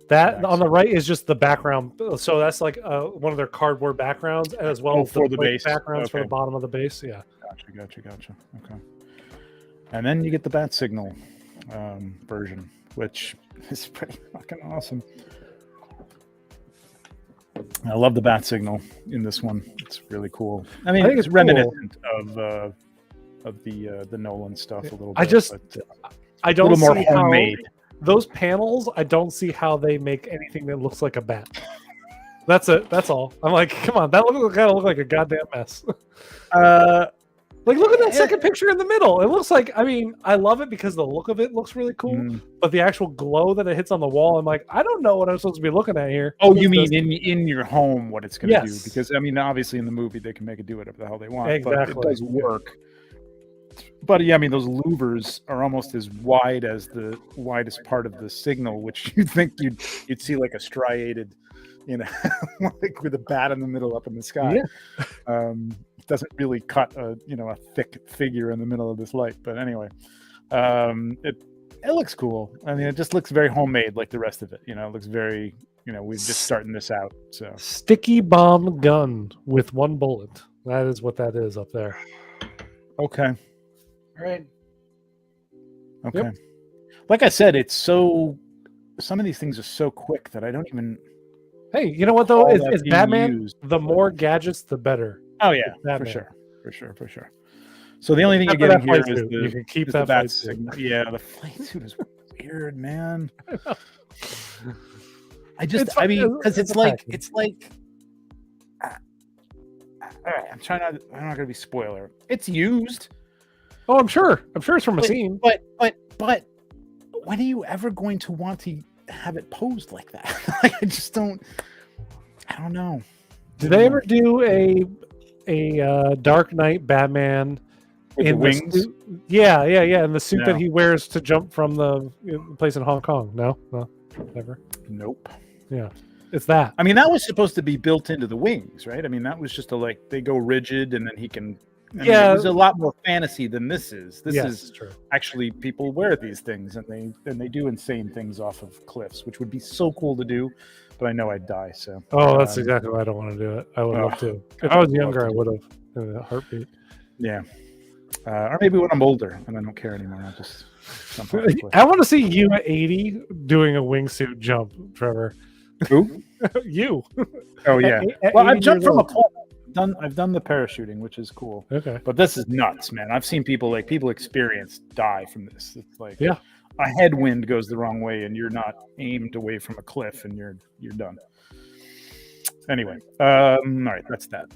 That on the right is just the background. So that's like one of their cardboard backgrounds, as well as for the base backgrounds for the bottom of the base. Yeah. Gotcha. Okay. And then you get the bat signal version, which is pretty fucking awesome. I love the bat signal in this one. It's really cool. I mean, I think it's it's reminiscent of the Nolan stuff a little bit. I a don't little more see homemade. how those panels. I don't see how they make anything that looks like a bat. That's it. That's all. I'm like, come on, that gotta look like a goddamn mess. Like, look at that second picture in the middle. It looks like, I mean, I love it because the look of it looks really cool. But the actual glow that it hits on the wall, I'm like, I don't know what I'm supposed to be looking at here. Oh, you mean in your home what it's going to do? Yes. Because, I mean, obviously in the movie they can make it do whatever the hell they want. Exactly. But it does work. But, yeah, I mean, those louvers are almost as wide as the widest part of the signal, which you think you'd see like a striated, like with a bat in the middle up in the sky. Yeah. It doesn't really cut a thick figure in the middle of this light. But anyway, it looks cool. I mean, it just looks very homemade like the rest of it. It looks very, we're just starting this out. So sticky bomb gun with one bullet. That is what that is up there. Okay. All right. Okay. Yep. Like I said, it's some of these things are so quick that I don't even. Hey, you know what though? It's Batman. Used. The more gadgets, the better. Oh yeah, for sure. So the only thing you're getting here is you can keep the that bat flight signal. Yeah, the flight suit is weird, man. I mean, because it's like. All right, I'm not going to be spoiler. It's used. Oh, I'm sure. It's from a scene. But when are you ever going to want to have it posed like that? Like, I don't know. Did they ever do a Dark Knight Batman with the wings? Yeah, and the suit that he wears to jump from the place in Hong Kong? No, never. Nope. Yeah, it's that. I mean, that was supposed to be built into the wings, right? I mean, that was just they go rigid and then he can. I mean, it was a lot more fantasy than this is. This is true. Actually, people wear these things and they do insane things off of cliffs, which would be so cool to do. But I know I'd die. So. Oh, that's exactly why I don't want to do it. I would love to. If I was younger, I would have in a heartbeat. Yeah. Or maybe when I'm older and I don't care anymore, I'll just jump off the cliff. I want to see you at 80 doing a wingsuit jump, Trevor. Who? You. Oh yeah. Well, I've jumped from a pole. I've done the parachuting, which is cool. Okay. But this is nuts, man. I've seen people experienced die from this. It's like a headwind goes the wrong way and you're not aimed away from a cliff and you're done. Anyway, all right, that's that.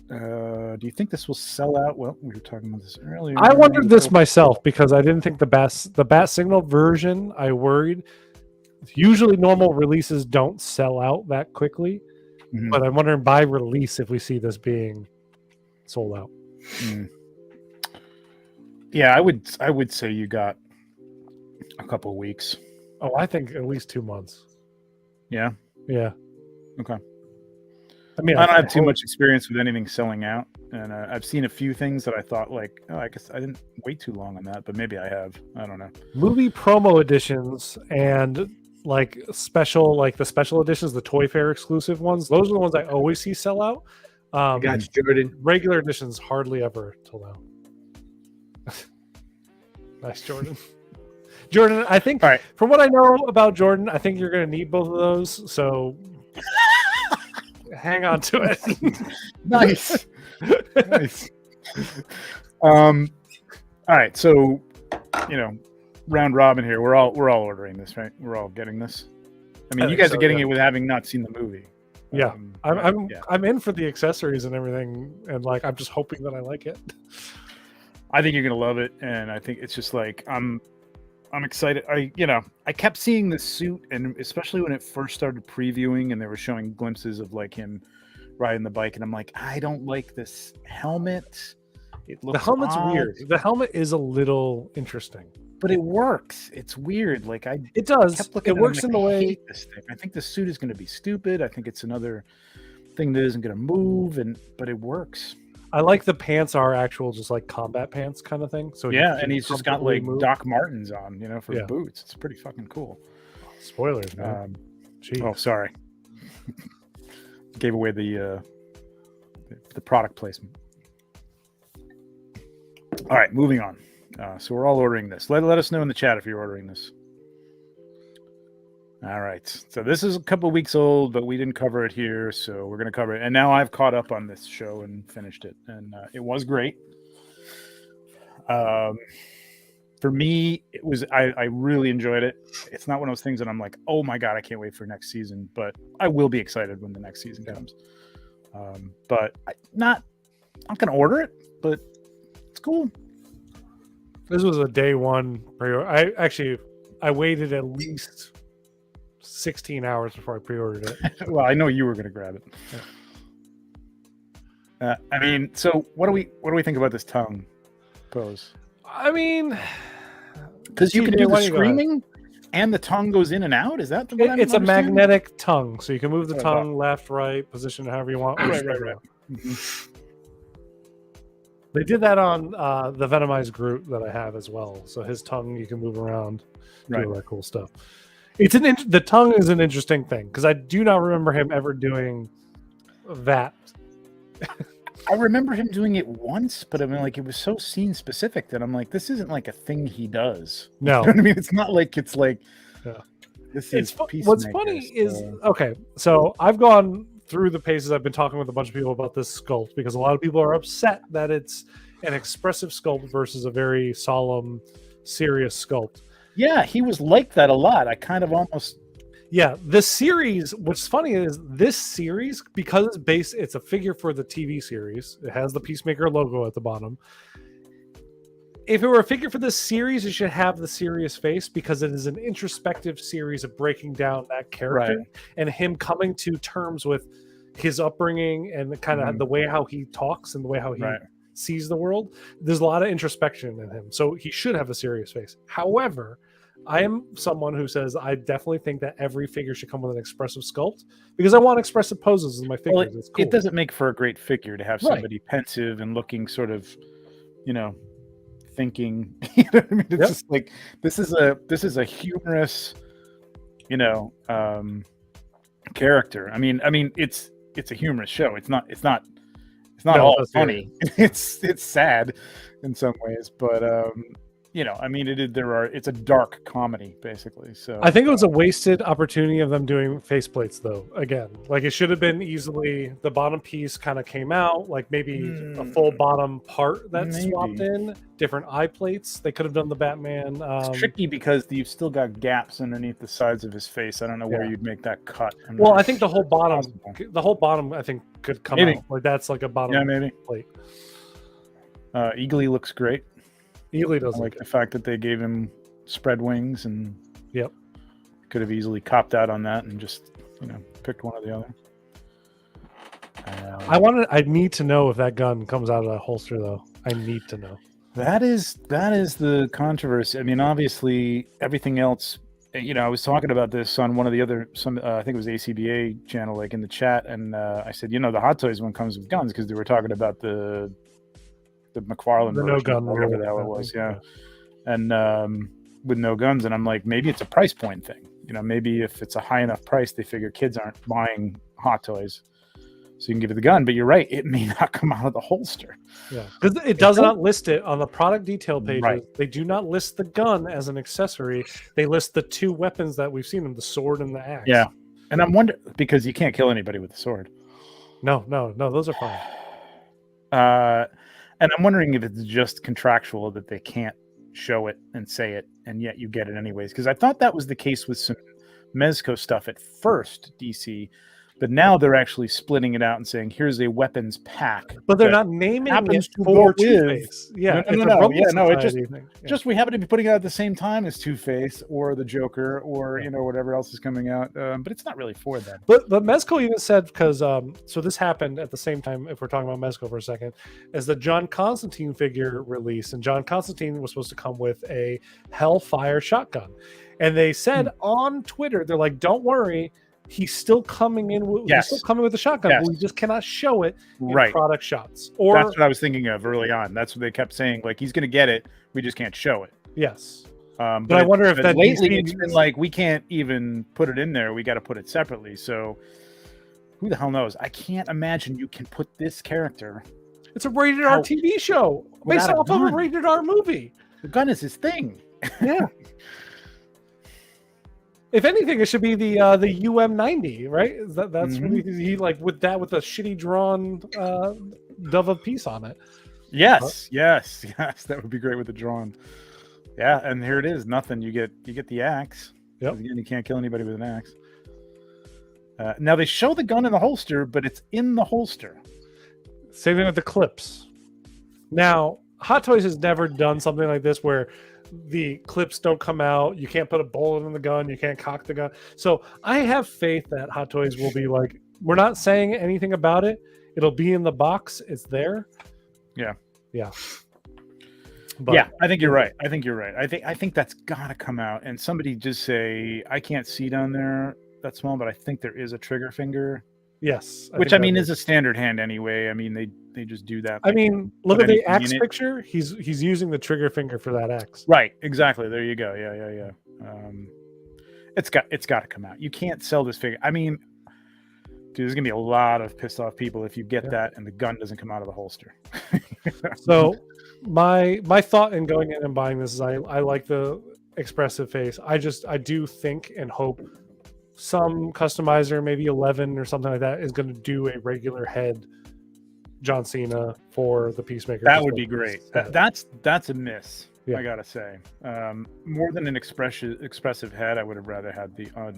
Do you think this will sell out? Well, we were talking about this earlier. I wondered this myself because I didn't think the bat signal version, I worried. Usually normal releases don't sell out that quickly. Mm-hmm. But I'm wondering by release if we see this being sold out. Yeah, I would say you got a couple of weeks. Oh, I think at least 2 months. Yeah. Yeah. Okay. I mean, I don't have too much experience with anything selling out, and I've seen a few things that I thought I guess I didn't wait too long on that, but maybe I have. I don't know. Movie promo editions and the special editions, the Toy Fair exclusive ones. Those are the ones I always see sell out. Got you, Jordan. Regular editions hardly ever till now. Nice, Jordan. Jordan, I think from what I know about Jordan, I think you're going to need both of those. So hang on to it. Nice. Nice. All right. So, round robin here. We're all ordering this, right? We're all getting this. I mean, you guys are getting it with having not seen the movie. Yeah, I'm in for the accessories and everything, and I'm just hoping that I like it. I think you're gonna love it, and I think it's just I'm excited. I kept seeing this suit, and especially when it first started previewing, and they were showing glimpses of him riding the bike, and I'm like, I don't like this helmet. It looks the helmet's odd. Weird. The helmet is a little interesting. But it works. It's weird. It does. It works in the way. I think the suit is going to be stupid. I think it's another thing that isn't going to move, but it works. I like the pants are actual, just combat pants kind of thing. So yeah, and he's just got Doc Martens on, for boots. It's pretty fucking cool. Spoilers, man. Oh, sorry. Gave away the product placement. All right, moving on. So we're all ordering this. Let us know in the chat if you're ordering this. All right. So this is a couple weeks old, but we didn't cover it here, so we're going to cover it. And now I've caught up on this show and finished it, and it was great. For me, it was I really enjoyed it. It's not one of those things that I'm like, oh my god, I can't wait for next season, but I will be excited when the next season comes. But I'm not going to order it, but it's cool. This was a day one pre-order. I waited at least 16 hours before I pre-ordered it. Well, I know you were going to grab it. Yeah. I mean, so what do we think about this tongue pose? I mean, because you can do the screaming and the tongue goes in and out. Is that the one? It's a magnetic tongue, so you can move the tongue left, right, position however you want. Right. Mm-hmm. They did that on the Venomized Groot that I have as well. So his tongue you can move around, do all that cool stuff. The tongue is an interesting thing because I do not remember him ever doing that. I remember him doing it once, but I mean, like, it was so scene specific that I'm like, this isn't like a thing he does. No, you know what I mean, it's not like it's like. Yeah. This is what's funny is okay. So I've gone through the paces. I've been talking with a bunch of people about this sculpt because a lot of people are upset that it's an expressive sculpt versus a very solemn, serious sculpt. Yeah, he was like that a lot. I kind of almost. Yeah, this series, what's funny is this series, because it's a figure for the TV series, it has the Peacemaker logo at the bottom. If it were a figure for this series, it should have the serious face because it is an introspective series of breaking down that character and him coming to terms with his upbringing and kind of the way how he talks and the way how he sees the world. There's a lot of introspection in him, so he should have a serious face. However, I am someone who says I definitely think that every figure should come with an expressive sculpt because I want expressive poses in my figures. Well, it's cool. It doesn't make for a great figure to have somebody pensive and looking sort of, thinking. You know what I mean? It's just like this is a humorous, character. I mean, it's a humorous show. It's not all funny. It's sad in some ways, but it's a dark comedy basically. So I think it was a wasted opportunity of them doing faceplates though. Again, like it should have been easily the bottom piece kind of came out, like maybe a full bottom part that swapped in, different eye plates. They could have done the Batman. It's tricky because you've still got gaps underneath the sides of his face. I don't know where you'd make that cut. Well, I think the whole bottom I think could come out. Like that's like a bottom plate. Eagly looks great. Eagly does like the fact that they gave him spread wings and could have easily copped out on that and just picked one or the other. I need to know if that gun comes out of that holster though. I need to know. That is the controversy. I mean, obviously everything else. I was talking about this on one of the other I think it was ACBA channel, like in the chat, and I said, the Hot Toys one comes with guns because they were talking about the McFarlane version, no gun, whatever the hell it was, and with no guns, and I'm like, maybe it's a price point thing. Maybe if it's a high enough price, they figure kids aren't buying Hot Toys, so you can give it the gun. But you're right, it may not come out of the holster. Yeah, because it does not list it on the product detail pages. Right. They do not list the gun as an accessory. They list the two weapons that we've seen them: the sword and the axe. Yeah, and I'm wondering because you can't kill anybody with a sword. No, those are fine. And I'm wondering if it's just contractual that they can't show it and say it, and yet you get it anyways. Because I thought that was the case with some Mezco stuff at first, DC, but now they're actually splitting it out and saying, here's a weapons pack. But they're not naming it for Two-Face. Yeah, no. It just we happen to be putting it out at the same time as Two-Face or the Joker or whatever else is coming out. But it's not really for them. But Mezco even said, because so this happened at the same time, if we're talking about Mezco for a second, as the John Constantine figure release, and John Constantine was supposed to come with a Hellfire shotgun. And they said on Twitter, they're like, don't worry, he's still coming in. He's still coming with the shotgun. But we just cannot show it in product shots. Or that's what I was thinking of early on. That's what they kept saying. Like, he's going to get it. We just can't show it. Yes. But I wonder if that lately it's been like, we can't even put it in there. We got to put it separately. So who the hell knows? I can't imagine you can put this character. It's a rated R TV show based off of a rated R movie. The gun is his thing. Yeah. If anything, it should be the UM90, right? That's what he like with a shitty drawn dove of peace on it. Yes. That would be great with the drawn. Yeah, and here it is. Nothing. You get the axe. Yep. Again, you can't kill anybody with an axe. Now they show the gun in the holster, but it's in the holster. Same thing with the clips. Now, Hot Toys has never done something like this where the clips don't come out. You can't put a bullet in the gun. You can't cock the gun. So I have faith that Hot Toys will be like, we're not saying anything about it. It'll be in the box. It's there. Yeah. But, yeah, I think you're right. I think that's got to come out. And somebody just say, I can't see down there that small, but I think there is a trigger finger. Yes. Which I mean is a standard hand anyway. I mean they just do that. I mean, look at the axe picture. He's using the trigger finger for that axe. Right. Exactly. There you go. Yeah. It's got to come out. You can't sell this figure. I mean, dude, there's gonna be a lot of pissed off people if you get that and the gun doesn't come out of the holster. So my thought in going in and buying this is I like the expressive face. I do think and hope some customizer, maybe 11 or something like that, is going to do a regular head John Cena for the Peacemaker. That would be great. That's a miss. Yeah. I gotta say, more than an expressive head, I would have rather had the I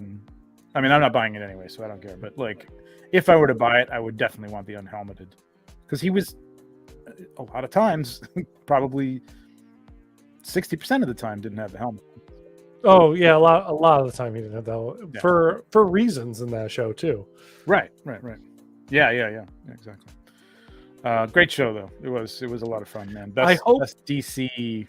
mean, I'm not buying it anyway, so I don't care. But like, if I were to buy it, I would definitely want the unhelmeted, because he was a lot of times, probably 60% of the time, didn't have the helmet. Oh yeah, a lot of the time he didn't have that for reasons in that show too. Right. Yeah, exactly. Great show though. It was a lot of fun, man. Best DC,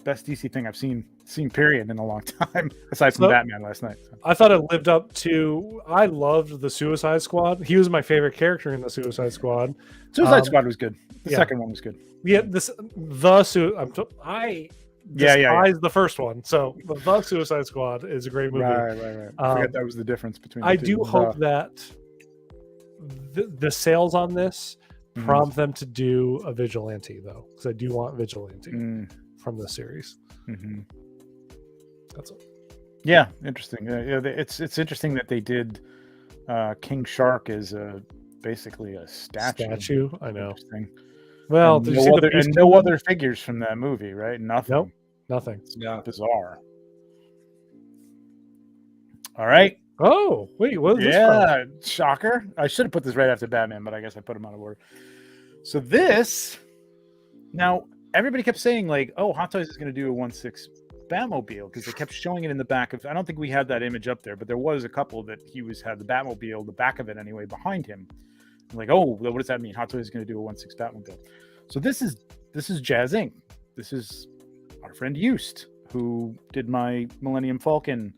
best DC thing I've seen period in a long time, aside from Batman last night. So. I thought it lived up to. I loved the Suicide Squad. He was my favorite character in the Suicide Squad. Suicide Squad was good. The second one was good. Yeah, I despise the first one. So the Suicide Squad is a great movie. Right. I forgot that was the difference between. I do hope that the sales on this prompt them to do a Vigilante though, because I do want Vigilante from the series. Mm-hmm. That's it. Yeah, interesting. It's interesting that they did King Shark as basically a statue. I know. Well, and no other figures from that movie, right? Nothing. Nope, nothing. It's bizarre. All right. Oh, wait, what is this from? Shocker. I should have put this right after Batman, but I guess I put them out of order. So this, now everybody kept saying like, oh, Hot Toys is going to do a 1/6 Batmobile, because they kept showing it in the back of. I don't think we had that image up there, but there was a couple that had the Batmobile, the back of it anyway, behind him. I'm like, oh, what does that mean? Hot Toys is going to do a 1/6 Batmobile. So this is Jazz Inc. This is our friend Used, who did my Millennium Falcon.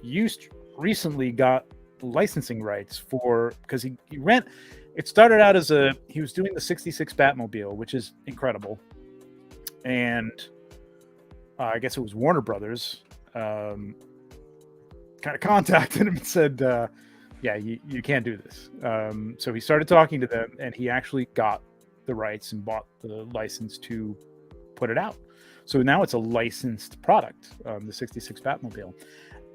Used recently got licensing rights because he ran. It started out as he was doing the 66 Batmobile, which is incredible, and I guess it was Warner Brothers kind of contacted him and said, yeah, you can't do this. So he started talking to them, and he actually got the rights and bought the license to put it out. So now it's a licensed product, the 66 Batmobile.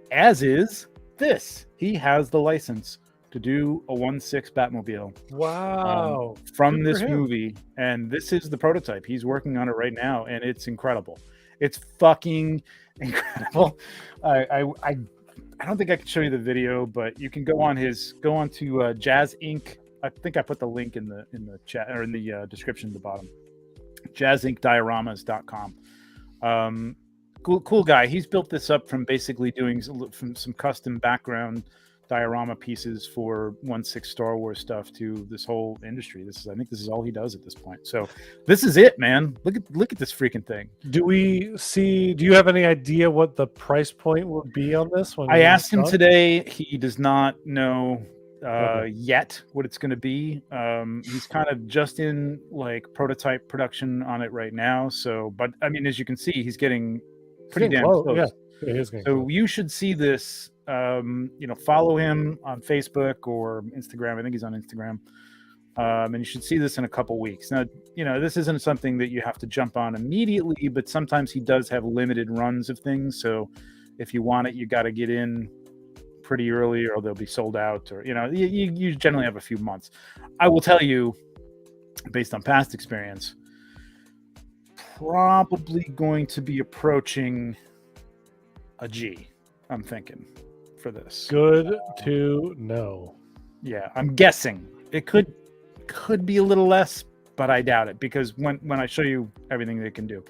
As is this. He has the license to do a 1/6 Batmobile. Wow. From this movie. And this is the prototype. He's working on it right now, and it's incredible. It's fucking incredible. I don't think I can show you the video, but you can go on to Jazz Inc. I think I put the link in the chat or in the description at the bottom. JazzIncDioramas.com. Cool guy. He's built this up from basically doing some custom background diorama pieces for 1/6 Star Wars stuff to this whole industry. I think this is all he does at this point. So this is it, man. Look at this freaking thing. Do you have any idea what the price point would be on this one? I asked him today. He does not know yet what it's going to be. He's kind of just in like prototype production on it right now. So, but I mean, as you can see, he's getting pretty damn close. Yeah, it is getting close. You should see this. Follow him on Facebook or Instagram. I think he's on Instagram. And you should see this in a couple weeks. Now, this isn't something that you have to jump on immediately, but sometimes he does have limited runs of things. So if you want it, you got to get in pretty early or they'll be sold out, or you generally have a few months. I will tell you, based on past experience, probably going to be approaching a G, I'm thinking, for this. Good to know. Yeah, I'm guessing it could be a little less, but I doubt it, because when I show you everything they can do.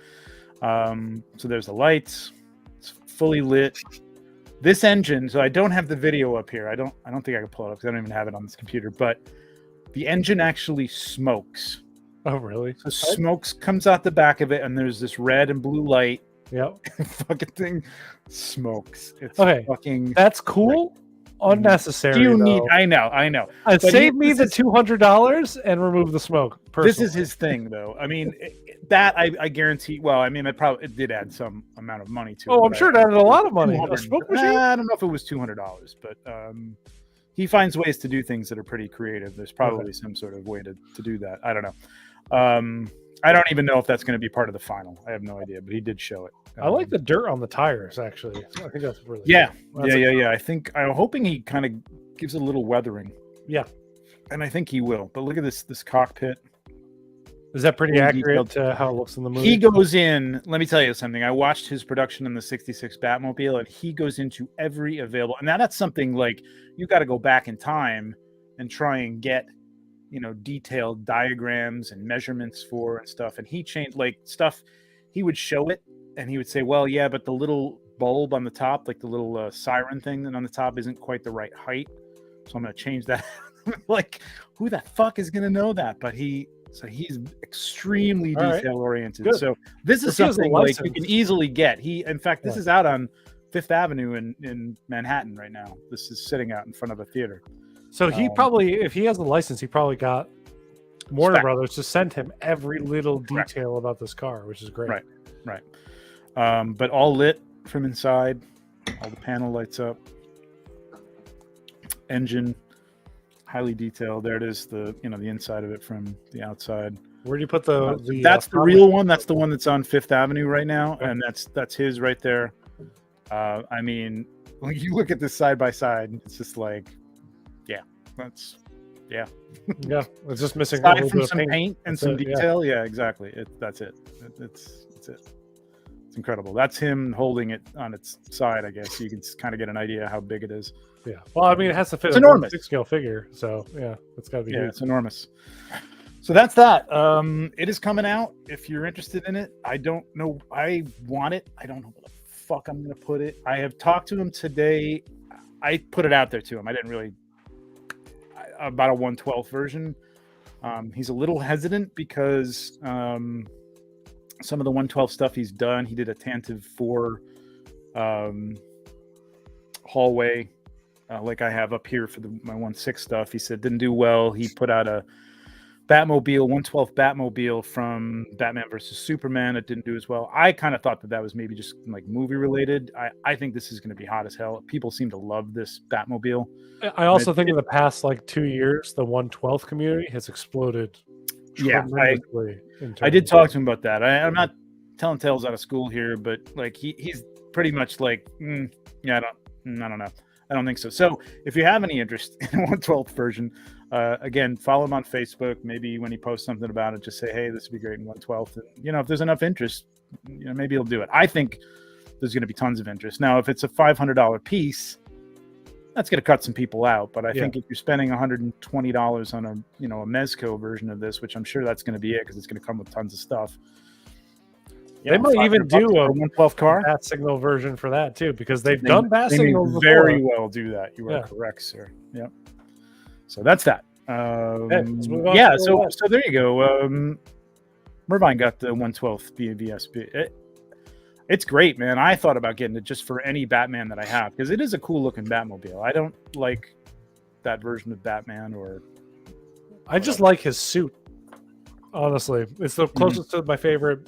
So there's the lights, it's fully lit. This engine, so I don't have the video up here. I don't think I can pull it up because I don't even have it on this computer, but the engine actually smokes. Oh, really? So smokes comes out the back of it, and there's this red and blue light. Yep. Fucking thing smokes. It's okay. Fucking. That's cool. Unnecessary. Do you need? I know. Save me the $200 and remove the smoke. Personally. This is his thing, though. I mean, that I guarantee. Well, I mean, it did add some amount of money to it. Oh, I'm sure it added a lot of money. A smoke machine? I don't know if it was $200, but he finds ways to do things that are pretty creative. There's probably some sort of way to do that. I don't know. I don't even know if that's going to be part of the final. I have no idea, but he did show it. I like the dirt on the tires, actually. I think that's really cool. Yeah. I'm hoping he kind of gives a little weathering. Yeah. And I think he will. But look at this cockpit. Is that pretty accurate to how it looks in the movie? He goes in. Let me tell you something. I watched his production in the 66 Batmobile, and he goes into every available. And now that's something like you got to go back in time and try and get, detailed diagrams and measurements for and stuff. And he changed stuff. He would show it and he would say, well, yeah, but the little bulb on the top, like the little siren thing on the top isn't quite the right height. So I'm going to change that. Like, who the fuck is going to know that? But he's extremely detail oriented. Good. So this is something like you can easily get. In fact, this is out on Fifth Avenue in Manhattan right now. This is sitting out in front of a theater. So he probably, if he has the license, he probably got Warner Brothers to send him every little detail about this car, which is great. Right. But all lit from inside, all the panel lights up. Engine, highly detailed. There it is, the inside of it from the outside. Where do you put the that's the real one. That's the one that's on Fifth Avenue right now, okay. And that's his right there. I mean, when you look at this side by side, it's just like, it's just missing aside from some paint and some detail. Yeah, exactly. That's it. It's incredible. That's him holding it on its side. I guess you can kind of get an idea how big it is. Yeah. Well, I mean, it has to fit. It's enormous. 6-scale figure. So it's got to be. Yeah, it's enormous. So that's that. It is coming out. If you're interested in it, I don't know. I want it. I don't know where the fuck I'm going to put it. I have talked to him today. I put it out there to him. I didn't really. About a 1/12 version. He's a little hesitant because some of the 1/12 stuff he's done. He did a Tantive 4 hallway, like I have up here for my 1/6 stuff. He said didn't do well. He put out a Batmobile 1/12 Batmobile from Batman versus Superman. It didn't do as well. I kind of thought that was maybe just like movie related. I think this is going to be hot as hell. People seem to love this Batmobile. I also think in the past 2 years, the 1/12 community has exploded. Yeah, I did talk to him about that. I'm not telling tales out of school here, but he's pretty much like, I don't know. I don't think so. So if you have any interest in 1/12 version, again, follow him on Facebook. Maybe when he posts something about it, just say, hey, this would be great in 1/12. And, if there's enough interest, maybe he'll do it. I think there's going to be tons of interest. Now, if it's a $500 piece, that's going to cut some people out. But I think if you're spending $120 on a Mezco version of this, which I'm sure that's going to be it because it's going to come with tons of stuff. They might even do a 1/12 car bat signal version for that too, because they've done bat signals before. Very well do that. You are correct, sir. Yep. So that's that. So there you go. Mervine got the 1/12 BVSP. It's great, man. I thought about getting it just for any Batman that I have because it is a cool looking Batmobile. I don't like that version of Batman I just like his suit. Honestly, it's the closest to my favorite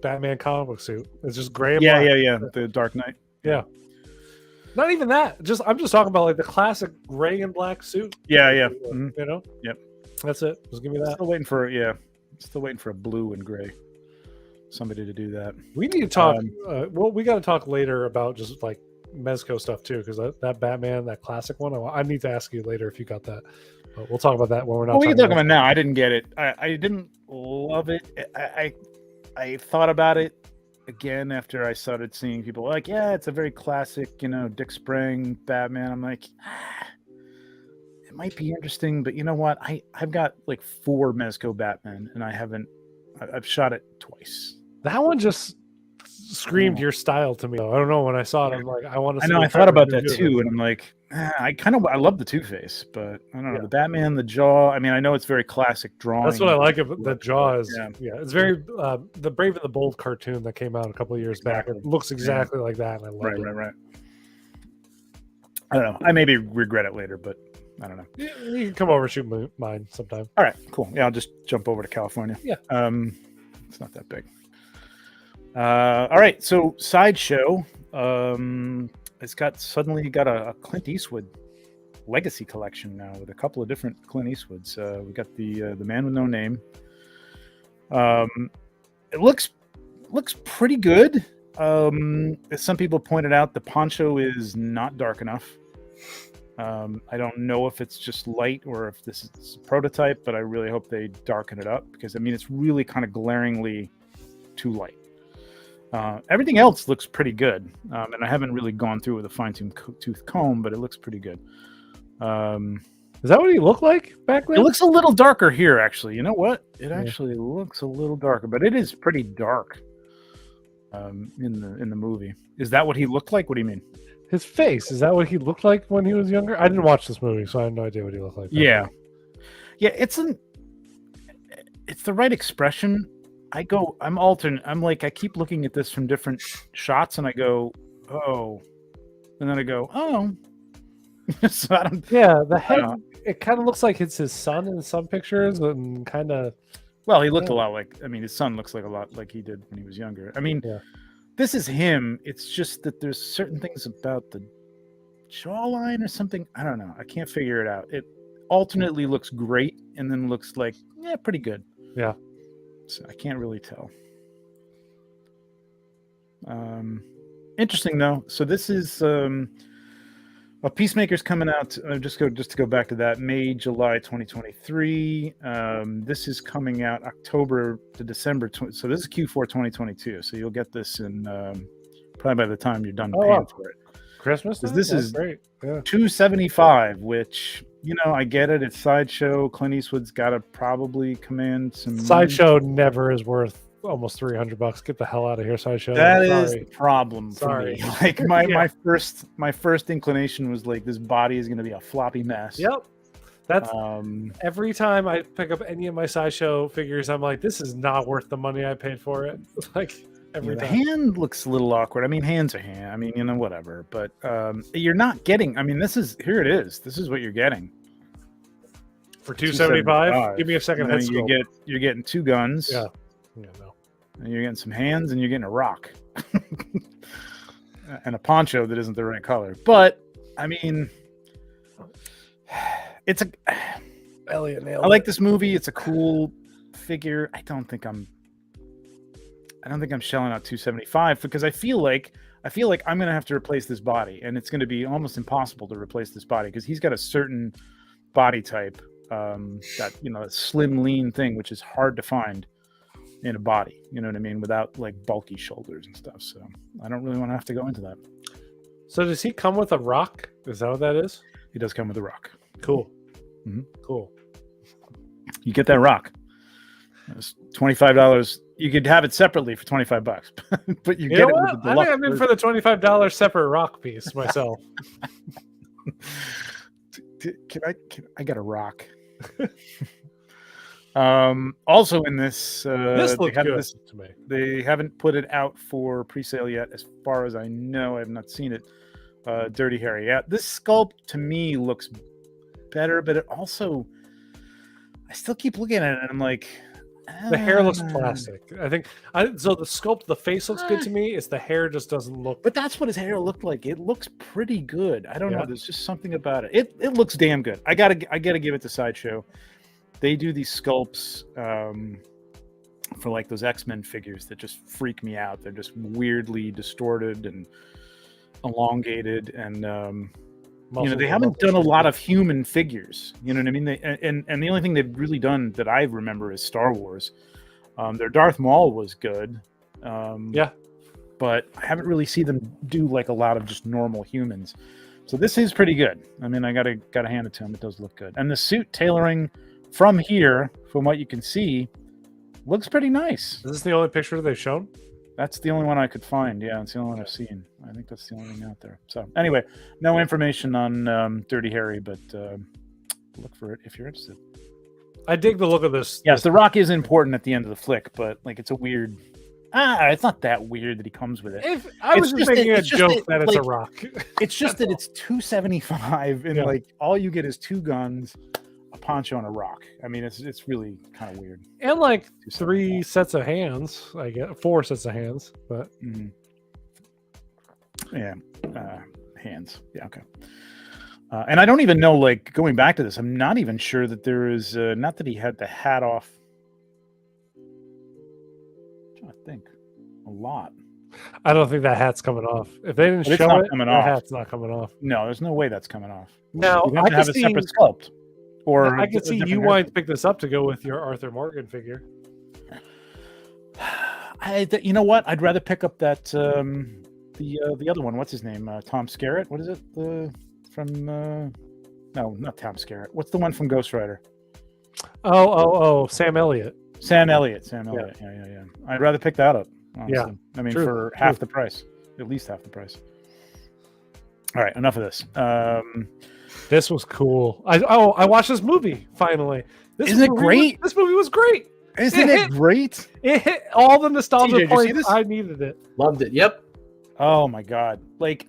Batman comic book suit. It's just gray and black. Yeah. The Dark Knight. Yeah. Not even that. I'm just talking about the classic gray and black suit. Yeah. You know? Yep. That's it. Just give me that. Still waiting for a blue and gray. Somebody to do that. We need to talk. Well, we got to talk later about just like Mezco stuff too, because that Batman, that classic one. I need to ask you later if you got that. But we'll talk about that when we're not. Well, we can talk about it now. I didn't get it. I didn't love it. I thought about it again after I started seeing people like, yeah, it's a very classic, Dick Sprang Batman. I'm like, it might be interesting, but you know what? I've got like 4 Mezco Batman, and I've shot it twice. That one just screamed your style to me. I don't know. When I saw it, I'm like, I want to. I know. I thought about that too, and I'm like, I love the Two-Face, but I don't know the Batman, the jaw. I mean, I know it's very classic drawing. That's what I like about the jaw. It's very the Brave and the Bold cartoon that came out a couple of years back. It looks exactly like that, and I love it. Right. I don't know. I maybe regret it later, but I don't know. You can come over and shoot mine sometime. All right, cool. Yeah, I'll just jump over to California. Yeah. It's not that big. All right, so Sideshow. It's suddenly got a Clint Eastwood legacy collection now with a couple of different Clint Eastwoods. We got the Man with No Name. It looks pretty good. As some people pointed out, the poncho is not dark enough. I don't know if it's just light or if this is a prototype, but I really hope they darken it up because it's really kind of glaringly too light. Everything else looks pretty good, and I haven't really gone through with a fine-tooth comb, but it looks pretty good. Is that what he looked like back then? It looks a little darker here, actually. You know what? It actually looks a little darker, but it is pretty dark in the movie. Is that what he looked like? What do you mean? His face, is that what he looked like when he was younger? I didn't watch this movie, so I have no idea what he looked like. Yeah, it's the right expression. I'm alternate. I'm like, I keep looking at this from different shots, and I go, oh, and then I go, oh. So the head. It kind of looks like it's his son in some pictures, and kind of. Well, he looked a lot like. His son looks like a lot like he did when he was younger. This is him. It's just that there's certain things about the jawline or something. I don't know. I can't figure it out. It alternately looks great and then looks like, pretty good. Yeah. So I can't really tell. Interesting though. So this is Peacemaker's coming out. Just to go back to that, July 2023. This is coming out October to December. So this is Q4 2022. So you'll get this in probably by the time you're done paying for it. Christmas. This is great. Yeah. $275, which I get it. It's Sideshow. Clint Eastwood's got to probably command some. Sideshow never is worth almost $300. Get the hell out of here, Sideshow. That is the problem for me. Like my first inclination was like, this body is going to be a floppy mess. Yep. That's every time I pick up any of my Sideshow figures, I'm like, this is not worth the money I paid for it. Like every time. The hand looks a little awkward. Hands are hand. Whatever. But you're not getting. Here it is. This is what you're getting for $275. Give me a second head scroll. You're getting 2 guns. Yeah. Yeah. No. And you're getting some hands, and you're getting a rock, and a poncho that isn't the right color. But it's a. Elliot nailed I like this movie. It's a cool figure. I don't think I'm shelling out $275 because I feel like I'm gonna have to replace this body, and it's gonna be almost impossible to replace this body because he's got a certain body type, that a slim, lean thing, which is hard to find in a body, without like bulky shoulders and stuff. So I don't really want to have to go into that. So does he come with a rock? Is that what that is? He does come with a rock. Cool. Mm-hmm. Cool. You get that rock. It's $25. You could have it separately for $25, but you get it with the deluxe. I'm in for the $25 separate rock piece myself. Can I get a rock? Also in this looks good to me. They haven't put it out for pre-sale yet, as far as I know. I have not seen it. Dirty Harry. Yeah, this sculpt to me looks better, but it also, I still keep looking at it and I'm like, the hair looks plastic. So the sculpt, the face looks good to me. It's the hair just doesn't look. But that's what his hair looked like. It looks pretty good. I don't know. There's just something about it. It looks damn good. I gotta give it to Sideshow. they do these sculpts for like those X-Men figures that just freak me out. They're just weirdly distorted and elongated, and they haven't done a lot of human figures. You know what I mean? And the only thing they've really done that I remember is Star Wars. Their Darth Maul was good. But I haven't really seen them do like a lot of just normal humans. So this is pretty good. I mean, I gotta hand it to him. It does look good. And the suit tailoring from here, from what you can see, looks pretty nice. Is this the only picture they've shown? That's the only one I could find. Yeah, it's the only one I've seen. I think that's the only thing out there. So anyway, no information on Dirty Harry, but look for it if you're interested. I dig the look of this. Yes, The Rock is important at the end of the flick, but like it's a weird... it's not that weird that he comes with it. I was just making a joke that it's a rock. It's just that it's $275 and like all you get is 2 guns, a poncho, and a rock. I mean, it's really kind of weird. And like 3 sets of hands. I get 4 sets of hands, but hands. Yeah, okay. And I don't even know. Like going back to this, I'm not even sure that there is. Not that he had the hat off. I think a lot. I don't think that hat's coming off. If they didn't show it, that hat's not coming off. No, there's no way that's coming off. Now you have to have a separate sculpt. Or I could see you wanting to pick this up to go with your Arthur Morgan figure. You know what? I'd rather pick up that the other one. What's his name? Tom Skerritt. What is it? No, not Tom Skerritt. What's the one from Ghost Rider? Oh, Sam Elliott. Sam Elliott. Yeah. I'd rather pick that up. Honestly. Yeah. I mean, for half the price, at least half the price. All right, enough of this. This was cool. I watched this movie finally. Isn't it great? This movie was great. Isn't it great? It hit all the nostalgia TJ, points. I needed it. Loved it. Yep. Oh my god! Like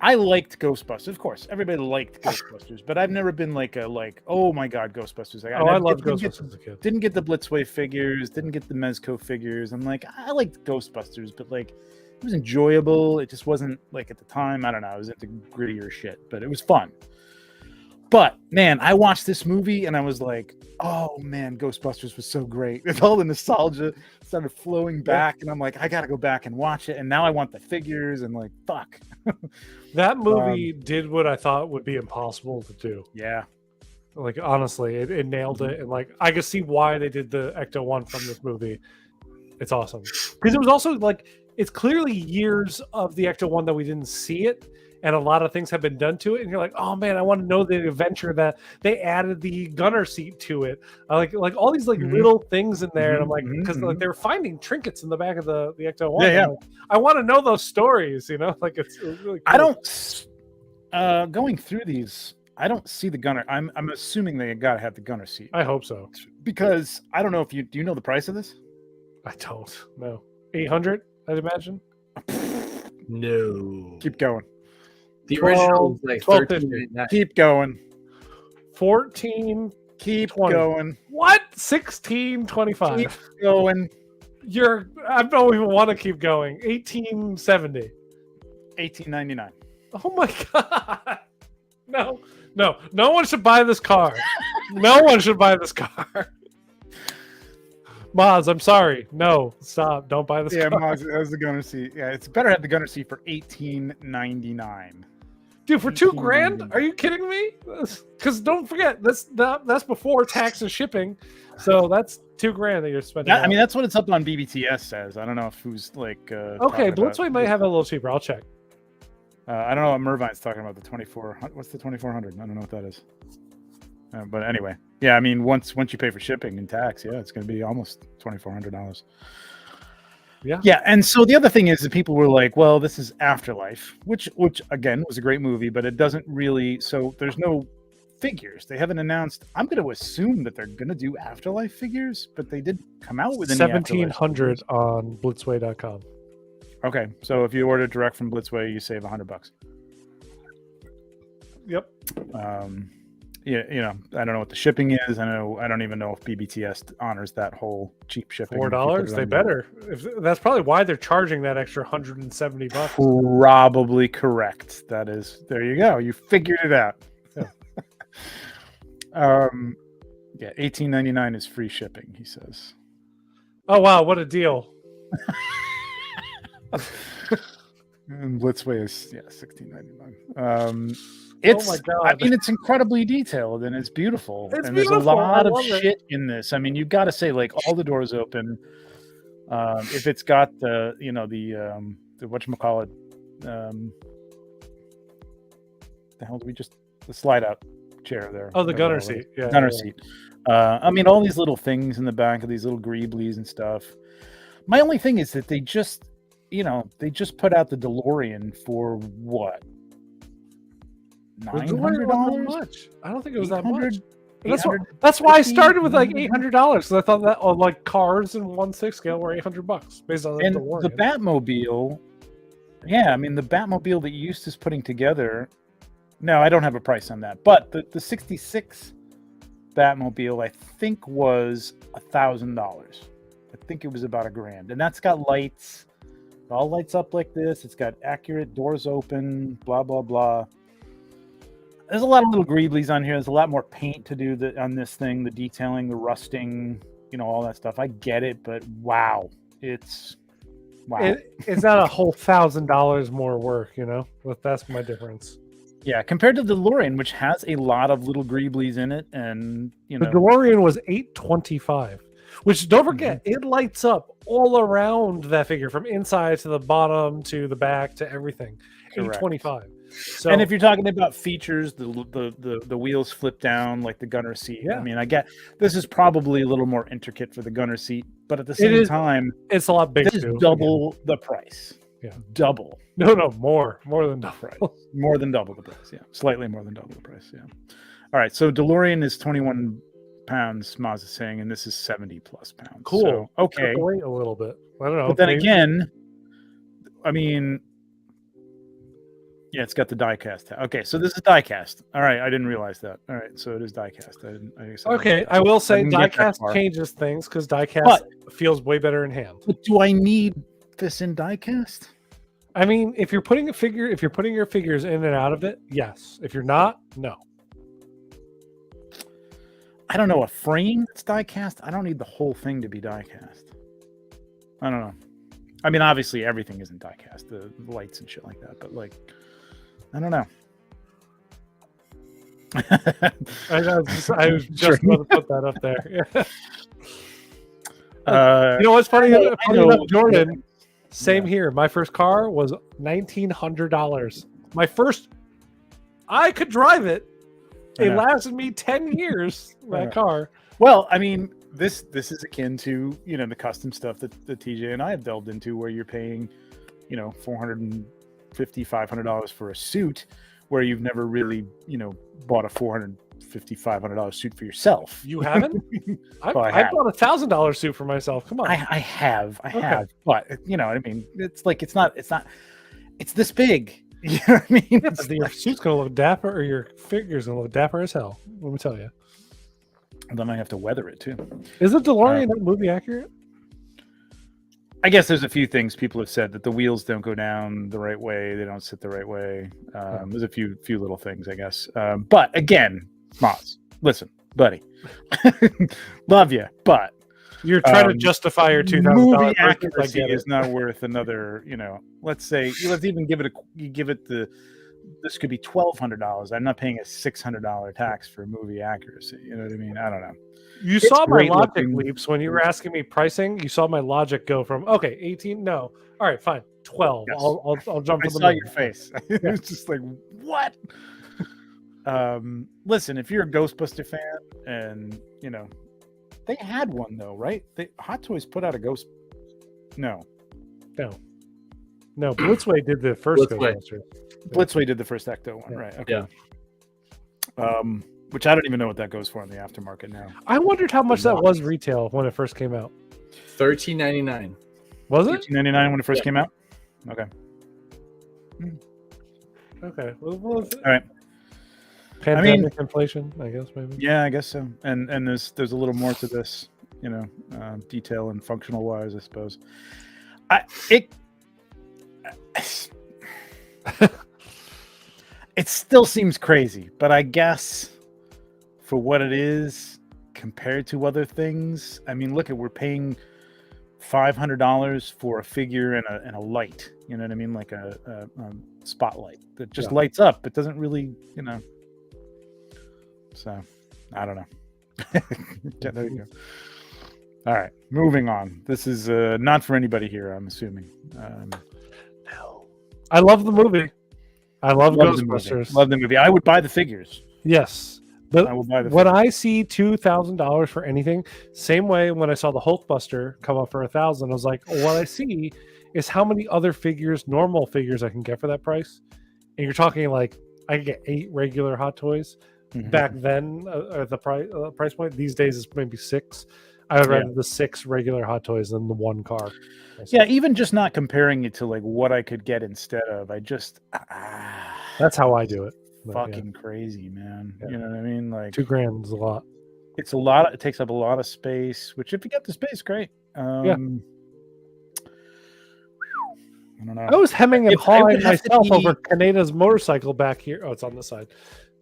I liked Ghostbusters. Of course, everybody liked Ghostbusters, but I've never been like oh my god, Ghostbusters. Like, I loved Ghostbusters as a kid. Didn't get the Blitzway figures, didn't get the Mezco figures. I'm like, I liked Ghostbusters, but like it was enjoyable. It just wasn't like at the time. I don't know. I was into grittier shit, but it was fun. But man, I watched this movie and I was like, oh man, Ghostbusters was so great. With all the nostalgia started flowing back, and I'm like, I gotta go back and watch it. And now I want the figures and like, fuck. That movie did what I thought would be impossible to do. Yeah. Like honestly, it nailed it. And like I can see why they did the Ecto one from this movie. It's awesome. Because it was also like it's clearly years of the Ecto one that we didn't see it. And a lot of things have been done to it, and you're like, "Oh man, I want to know the adventure that they added the gunner seat to it." Like all these like little things in there, and I'm like, because like they're finding trinkets in the back of the Ecto one. Yeah. Like, I want to know those stories, you know. Like it's really cool. I don't. Going through these, I don't see the gunner. I'm assuming they gotta have the gunner seat. I hope so, because I don't know if do you know the price of this? I don't know. 800, I'd imagine. No. Keep going. The original was like 13. Keep going. 14. Keep 20. going. What? 16.25. Keep going. I don't even want to keep going. 18.70. 18.99. Oh my god. No one should buy this car. No one should buy this car. Maz, I'm sorry. No, stop. Don't buy this car. Yeah, Maz has the gunner seat. Yeah, it's better to have the gunner seat for $18.99. Dude, for $2,000? Are you kidding me? Because don't forget, that's before tax and shipping. So that's $2,000 that you're spending. I mean, that's what it's up on BBTS says. I don't know if who's like. Okay, Blitzway might have it a little cheaper. I'll check. I don't know what Mervine's talking about. The 2400. What's the 2400? I don't know what that is. But anyway, yeah. I mean, once you pay for shipping and tax, yeah, it's going to be almost $2,400. Yeah. And so the other thing is that people were like, well, this is Afterlife, which again was a great movie, but it doesn't really. So there's no figures. They haven't announced. I'm going to assume that they're going to do Afterlife figures, but they did come out with $1,700 on Blitzway.com. Okay, so if you order direct from Blitzway, you save $100. Yep. Yeah, I don't know what the shipping is. I don't even know if BBTS honors that whole cheap shipping. $4? They better. That's probably why they're charging that extra $170. Probably correct. That is. There you go. You figured it out. Yeah. Yeah, $18.99 is free shipping, he says. Oh wow, what a deal! And Blitzway is $16.99. It's, oh my God. I mean, it's incredibly detailed and it's beautiful. It's and beautiful. There's a lot of it. shit in this. I mean, you've got to say, like, all the doors open. If it's got the whatchamacallit, the hell do we just the slide out chair there? Oh, the gunner seat. Yeah, gunner seat. I mean, all these little things in the back of these little greeblies and stuff. My only thing is that they just put out the DeLorean for what? $900? I don't think it was that much. That's why I started with like $800 because I thought that like cars in 1/6 scale were $800 based on the DeLorean. The Batmobile. Yeah, I mean the Batmobile that Eustace putting together. No, I don't have a price on that, but the 66 Batmobile I think was $1,000. I think it was about $1,000, and that's got lights. It all lights up like this. It's got accurate doors open. Blah blah blah. There's a lot of little greeblies on here. There's a lot more paint to do on this thing, the detailing, the rusting, all that stuff. I get it, but wow. It's not a whole $1,000 more work, that's my difference. Yeah, compared to the DeLorean, which has a lot of little greeblies in it, and the DeLorean was $825, which don't forget, it lights up all around that figure from inside to the bottom to the back to everything. Correct. $825. So, and if you're talking about features, the wheels flip down like the gunner seat. Yeah. I mean, I get this is probably a little more intricate for the gunner seat, but at the same time, it's a lot bigger. This is double the price. Yeah, double. No, more than double. Price. More than double the price. Yeah, slightly more than double the price. Yeah. All right, so DeLorean is 21 pounds. Maz is saying, and this is 70 plus pounds. Cool. So, okay, wait a little bit. I don't know. But then again, I mean. Yeah, it's got the die-cast. Okay, so this is die-cast. All right, I didn't realize that. All right, so it is die-cast. I will say die-cast changes things because die-cast feels way better in hand. But do I need this in die-cast? I mean, if you're putting your figures in and out of it, yes. If you're not, no. I don't know, a frame that's die-cast? I don't need the whole thing to be die-cast. I don't know. I mean, obviously everything isn't die-cast, the lights and shit like that, but like... I don't know. I was just about to put that up there. You know what's funny? Enough, Jordan. Same here. My first car was $1,900. My first, I could drive it. It lasted me 10 years. That car. Well, I mean, this is akin to the custom stuff that TJ and I have delved into, where you're paying, $500 for a suit, where you've never really bought a $450-$500 suit for yourself. You haven't? I bought a $1,000 suit for myself. Come on. I have, but you know what I mean. It's like it's this big. You know what I mean? Yeah, your suit's gonna look dapper, or your figure's gonna look dapper as hell. Let me tell you. And then I have to weather it too. Is the DeLorean movie accurate? I guess there's a few things people have said, that the wheels don't go down the right way, they don't sit the right way. There's a few little things, I guess. But again, Moz, listen, buddy, love you, but you're trying to justify your $2,000 movie accuracy is not worth another. Let's say let's even give it this could be $1,200. I'm not paying a $600 tax for movie accuracy. You know what I mean? I don't know. You saw my logic leaps when you were asking me pricing. You saw my logic go from 18, no, all right, fine, 12. Yes. I'll jump. I saw your face. It was just like, what? Listen, if you're a Ghostbuster fan, and they had one though, right? Hot Toys put out a Ghost. No. Blitzway did the first Ghostbuster. Blitzway did the first Ecto one, right? Okay. Yeah. Which I don't even know what that goes for in the aftermarket now. I wondered how much that was retail when it first came out. $13.99. Was it? $13.99 when it first came out? Okay. Okay. Well, all right. Pandemic inflation, I guess maybe. Yeah, I guess so. And there's a little more to this, detail and functional wise, I suppose. It still seems crazy, but I guess for what it is, compared to other things, I mean, look at we're paying $500 for a figure and a light. You know what I mean, like a spotlight that just lights up. It doesn't really, So, I don't know. Yeah, there you go. All right, moving on. This is not for anybody here, I'm assuming. No, I love the movie. I love Ghostbusters. Love the movie. I would buy the figures. Yes. I will buy the when figures. I see $2,000 for anything, same way when I saw the Hulkbuster come up for $1,000, I was like, what I see is how many other figures, normal figures, I can get for that price. And you're talking like I could get 8 regular Hot Toys. Mm-hmm. Back then, at the price point, these days is maybe 6. I would rather the 6 regular Hot Toys than the 1 car. Yeah, even just not comparing it to like what I could get instead of. I just that's how I do it. Fucking crazy, man. You know what I mean? Like $2,000 is a lot. It's a lot. It takes up a lot of space. Which, if you get the space, great. I don't know. I was hemming and hawing myself over Kaneda's motorcycle back here. Oh, it's on this side.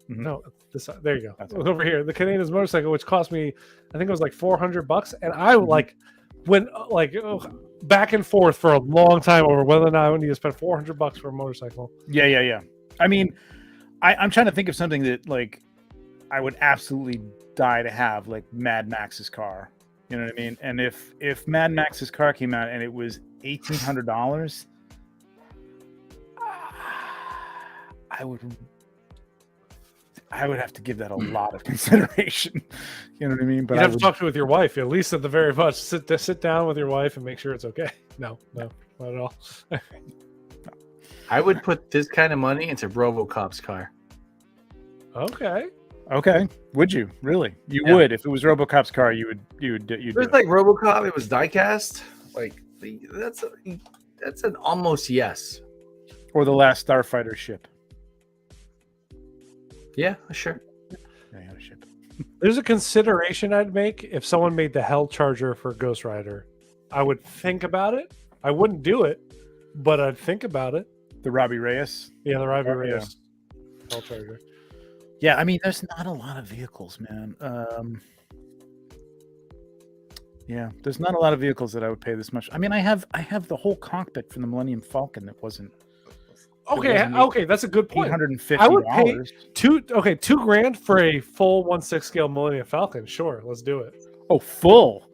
Mm-hmm. No, this side. There you go. That's over here. The Kaneda's motorcycle, which cost me, I think it was like $400, and I went back and forth for a long time over whether or not I would need to spend $400 for a motorcycle. Yeah. I mean, I'm trying to think of something that like I would absolutely die to have, like Mad Max's car. You know what I mean? And if Mad Max's car came out and it was $1,800, I would have to give that a lot of consideration. You know what I mean? But you'd have to talk to it with your wife, at least at the very much. Sit down with your wife and make sure it's okay. No, not at all. I would put this kind of money into RoboCop's car. Okay. Would you really? You would. If it was RoboCop's car, you would. It was like RoboCop. It was diecast. Like that's an almost yes. Or the last Starfighter ship. Yeah, sure. Yeah, ship. There's a consideration I'd make if someone made the Hell Charger for Ghost Rider. I would think about it. I wouldn't do it, but I'd think about it. The Robbie Reyes? Yeah, the Robbie Reyes Hell Charger. Yeah, I mean, there's not a lot of vehicles, man. There's not a lot of vehicles that I would pay this much. I mean, I have the whole cockpit from the Millennium Falcon that wasn't. Okay, that's a good point. $850. I would pay $2,000 for a full 1/6 scale Millennium Falcon. Sure, let's do it. Oh, full.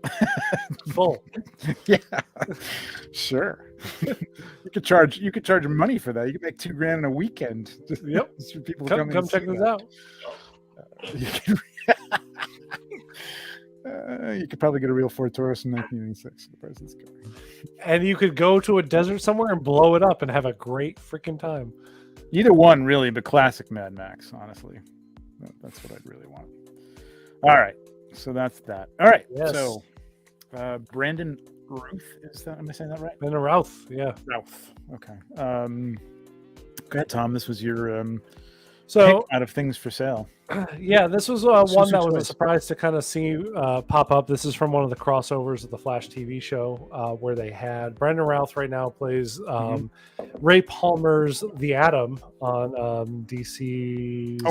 Yeah, sure. You could charge money for that. You could make $2,000 in a weekend. Yep. For people come check this out. You could probably get a real Ford Taurus in 1986. The price is good. And you could go to a desert somewhere and blow it up and have a great freaking time. Either one, really, but classic Mad Max, honestly. That's what I'd really want. All right. So that's that. All right. Yes. So Brandon Routh, am I saying that right? Brandon Routh, yeah. Routh. Okay. Go ahead, Tom. This was your pick out of things for sale. Yeah, this was one that was a surprise to kind of see pop up. This is from one of the crossovers of the Flash TV show where they had Brandon Routh right now plays Ray Palmer's The Atom on DC's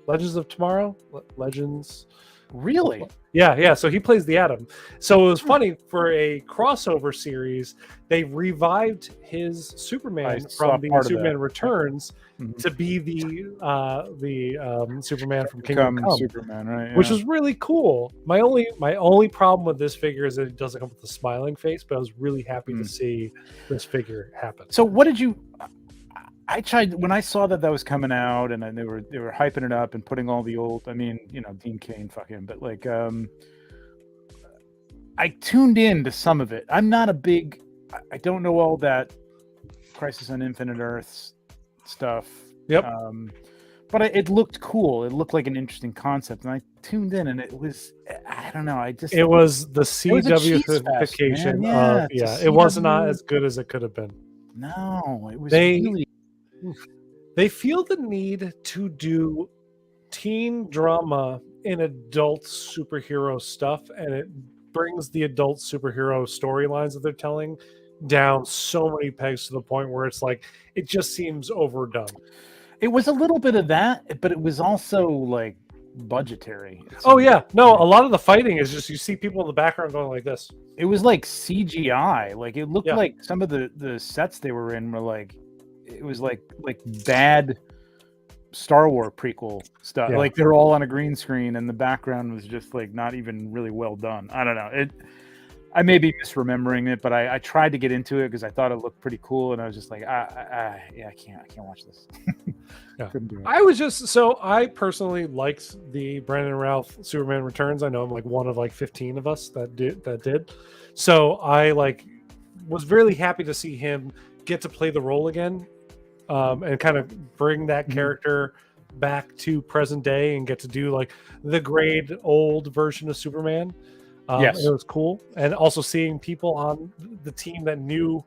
Legends of Tomorrow? Legends. Really? Yeah. So he plays the Atom. So it was funny for a crossover series. They revived his Superman from the Superman Returns to be the Superman from Kingdom Come. Superman, right? Yeah. Which is really cool. My only problem with this figure is that it doesn't come with a smiling face. But I was really happy to see this figure happen. So what did you? I tried when I saw that was coming out, and they were hyping it up and putting all the old. I mean, Dean Cain, fuck him, but like, I tuned in to some of it. I'm not a big. I don't know all that Crisis on Infinite Earths stuff. Yep. But it looked cool. It looked like an interesting concept, and I tuned in, and it was. I don't know. It was the CW-ification of it was not as good as it could have been. No, it was They feel the need to do teen drama in adult superhero stuff, and it brings the adult superhero storylines that they're telling down so many pegs to the point where it's like it just seems overdone. It was a little bit of that, but it was also like budgetary. Oh yeah, no, a lot of the fighting is just you see people in the background going like this. It was like CGI. Like it looked Yeah. like some of the sets they were in were like, it was like bad Star Wars prequel stuff. Yeah. Like they're all on a green screen and the background was just like not even really well done. I don't know. I may be misremembering it, but I tried to get into it because I thought it looked pretty cool, and I was just like, I can't watch this. Yeah. Couldn't do it. I personally liked the Brandon Routh Superman Returns. I know I'm like one of like 15 of us that did. So I like was really happy to see him get to play the role again, and kind of bring that character back to present day and get to do like the grade old version of Superman. Yes. It was cool. And also seeing people on the team that knew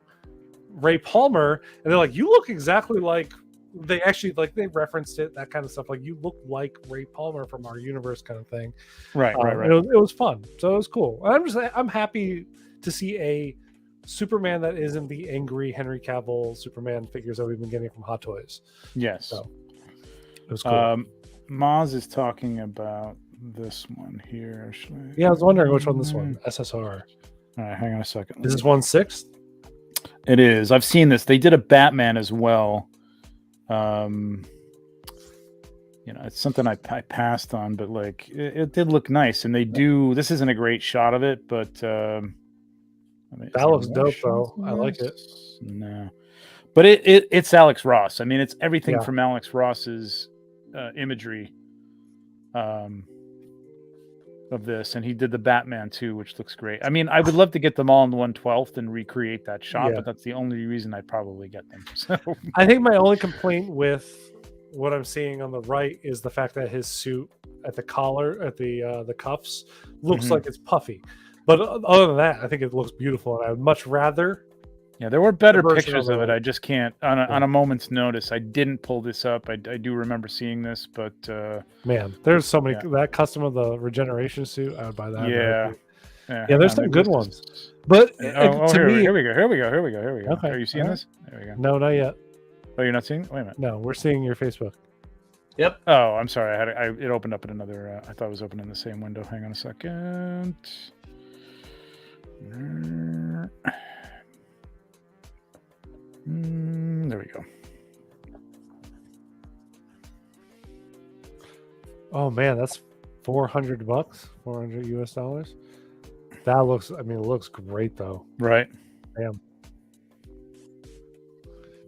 Ray Palmer, and they're like, you look exactly like, they actually like, they referenced it, that kind of stuff. Like, you look like Ray Palmer from our universe kind of thing. Right. It was fun. So it was cool. I'm happy to see a Superman that isn't the angry Henry Cavill Superman figures that we've been getting from Hot Toys. Yes. So it was cool. Maz is talking about this one here. Yeah, I was wondering which one this one. SSR. All right, hang on a second. Is this 1/6? It is. I've seen this. They did a Batman as well. It's something I passed on, but like it did look nice, and they do. This isn't a great shot of it, but that looks dope though. I like it. No, but it's Alex Ross. I mean, it's everything from Alex Ross's imagery. Of this, and he did the Batman too, which looks great. I mean, I would love to get them all in 1/12 and recreate that shot, but that's the only reason I'd probably get them. So I think my only complaint with what I'm seeing on the right is the fact that his suit at the collar, at the cuffs, looks like it's puffy. But other than that, I think it looks beautiful, and I would much rather. Yeah, there were better pictures of it. I just can't on a moment's notice. I didn't pull this up. I do remember seeing this, but man, there's so many. That custom of the regeneration suit, I would buy that. Yeah. There's some good ones. But here we go. Okay. Are you seeing this? There we go. No, not yet. Oh, you're not seeing it? Wait a minute. No, we're seeing your Facebook. Yep. Oh, I'm sorry. It opened up in another. I thought it was open in the same window. Hang on a second. There we go. Oh man, that's $400, $400 US. That looks. I mean, it looks great though. Right. Damn.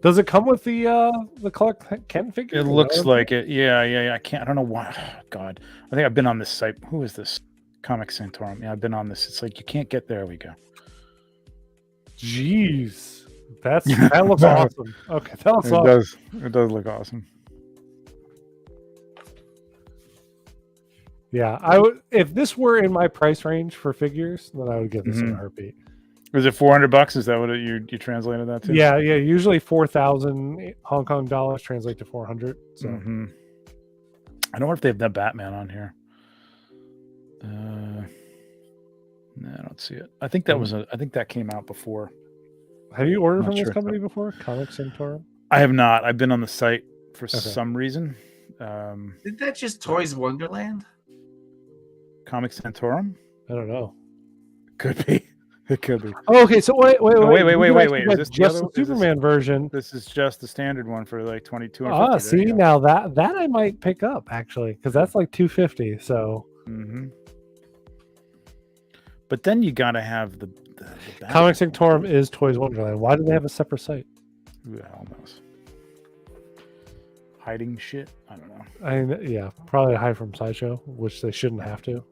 Does it come with the Clark Kent figure? It looks like it. Yeah. I don't know why. Oh, God, I think I've been on this site. Who is this? Comic Santorum. Yeah, I've been on this. It's like you can't get there. We go. Jeez. That looks awesome. Okay, that looks awesome. It does look awesome. Yeah, I would. If this were in my price range for figures, then I would give this a heartbeat. Was it $400? Is that what you translated that to? Yeah. Usually 4,000 Hong Kong dollars translate to 400. So I don't know if they have that Batman on here. No, I don't see it. I think that came out before. Have you ordered from this company before? Comic Santorum? I have not. I've been on the site for some reason. Isn't that just Toys Wonderland? Comic Santorum? I don't know. Could be. It could be. Oh, okay. So wait. Is this just the Superman version? This is just the standard one for like $22. Ah, see now that I might pick up actually because that's like $250. So. But then you gotta have the Comic Santorum is Toys Wonderland. Why do they have a separate site? Who the hell knows? Hiding shit? I don't know. I mean, yeah, probably hide from Sideshow, which they shouldn't have to.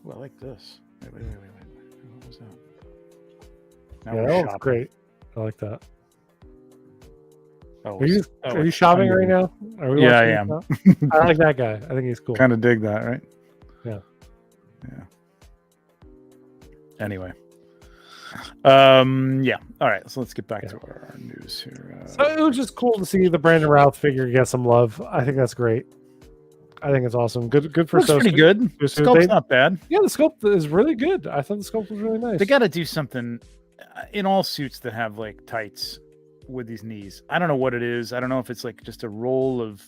Well, I like this. Wait. What was that? Now Yeah, that looks great. I like that. Oh, are you shopping right now? Yeah, I am. I like that guy. I think he's cool. Kind of dig that, right? Yeah. Anyway. Yeah. All right. So let's get back to our news here. So it was just cool to see the Brandon Routh figure get some love. I think that's great. I think it's awesome. Good for Looks pretty good. The sculpt's not bad. Yeah, the sculpt is really good. I thought the sculpt was really nice. They got to do something in all suits that have like tights with these knees. I don't know what it is. I don't know if it's like just a roll of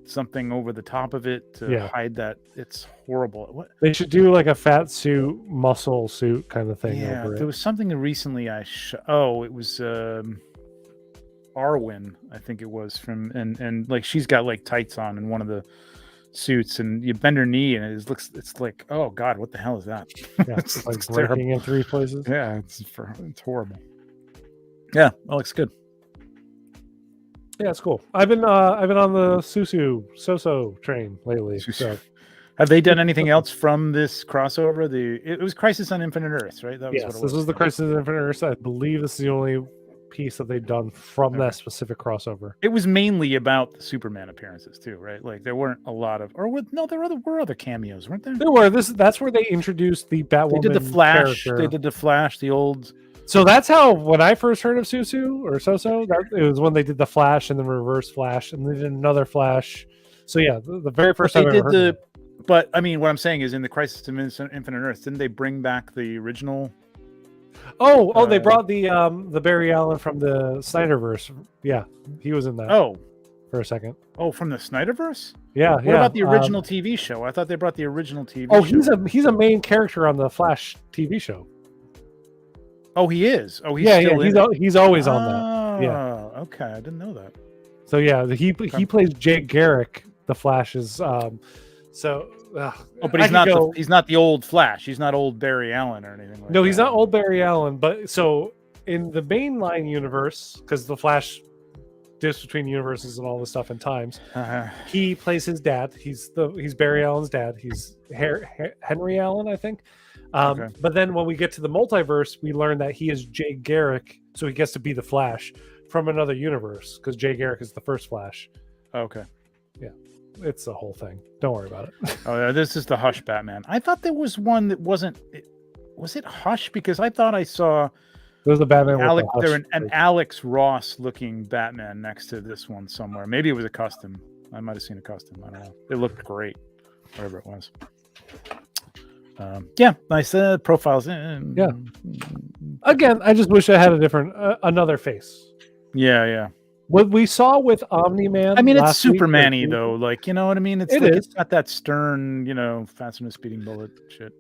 something over the top of it to hide that. It's horrible. What they should do like a fat suit, muscle suit kind of thing. Yeah, over there it. was something recently it was Arwen, I think it was from, and like she's got like tights on in one of the suits, and you bend her knee, and it's like, oh god, what the hell is that? Yeah, it's like breaking in 3 places. Yeah, it's horrible. Yeah, that looks good. Yeah, it's cool. I've been on the Soso train lately. So. Have they done anything else from this crossover? It was Crisis on Infinite Earths, right? That was yes, this was the Crisis on Infinite Earths. I believe this is the only piece that they've done from that specific crossover. It was mainly about the Superman appearances too, right? Like there weren't a lot of, there were other cameos, weren't there? There were. That's where they introduced the Batwoman. They did the Flash. Character. They did the Flash. The old. So that's how when I first heard of Susu or Soso, it was when they did the Flash and the Reverse Flash, and they did another Flash. So yeah, the very first time they did But I mean, what I'm saying is, in the Crisis on Infinite Earths, didn't they bring back the original? They brought the Barry Allen from the Snyderverse. Yeah, he was in that. Oh, for a second. Oh, from the Snyderverse? Yeah. What about the original TV show? I thought they brought the original TV show. He's a main character on the Flash TV show. Oh, he is. Oh, he's he's always on that. Yeah. Okay, I didn't know that. So yeah, he plays Jake Garrick, the Flash's. But he's not the old Flash. He's not old Barry Allen or anything like that. No, he's not old Barry Allen. But so in the mainline universe, because the Flash dips between universes and all this stuff in times, he plays his dad. He's Barry Allen's dad. He's Henry Allen, I think. But then when we get to the multiverse, we learn that he is Jay Garrick, so he gets to be the Flash from another universe because Jay Garrick is the first Flash. Okay. Yeah. It's the whole thing. Don't worry about it. Oh, yeah, this is the Hush Batman. I thought there was one that wasn't. Was it Hush? Because I thought I saw. There's a Batman. An Alex Ross looking Batman next to this one somewhere. Maybe it was a custom. I might have seen a custom. I don't know. It looked great. Whatever it was. Nice profiles. Yeah. Again, I just wish I had a different, another face. Yeah. What we saw with Omni-Man. I mean, it's Superman-y though. Like, you know what I mean? It's not that stern, faster than a speeding bullet shit.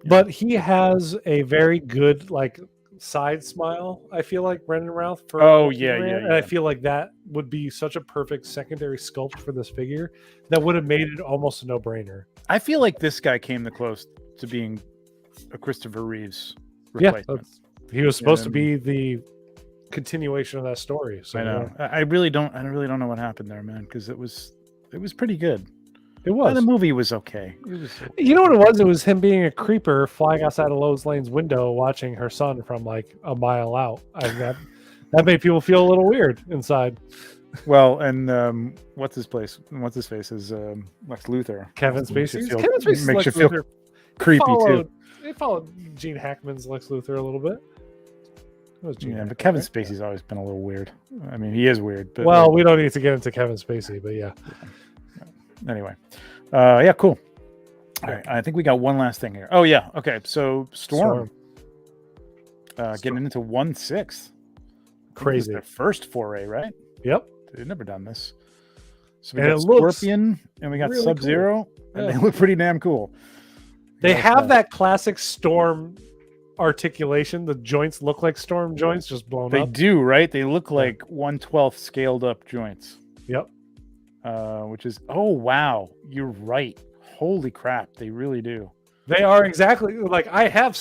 But he has a very good, like, side smile. I feel like Brendan Routh for. Oh yeah. And I feel like that would be such a perfect secondary sculpt for this figure that would have made it almost a no-brainer. I feel like this guy came the close to being a Christopher Reeves replacement. Yeah, he was supposed to be the continuation of that story. So I know. I really don't know what happened there, man, because it was pretty good. It was. The movie was okay. You know what it was? It was him being a creeper flying outside of Lois Lane's window, watching her son from like a mile out. That made people feel a little weird inside. Well, and what's his face is Lex Luthor. Kevin Spacey makes you feel creepy too. It followed Gene Hackman's Lex Luthor a little bit. But Kevin Spacey's always been a little weird. I mean, he is weird. But we don't need to get into Kevin Spacey, but yeah. Anyway, cool. All right, I think we got one last thing here. Oh yeah, okay. So Storm. Getting into 1/6. Crazy. Their first foray, right? Yep. They've never done this. So we got Scorpion and we got really Sub-Zero, and they look pretty damn cool. They have that classic Storm articulation. The joints look like Storm joints, just blown up. They do, right? They look like 1/12 scaled up joints. Yep. Which is, oh wow, you're right. Holy crap, they really do. They are exactly like I have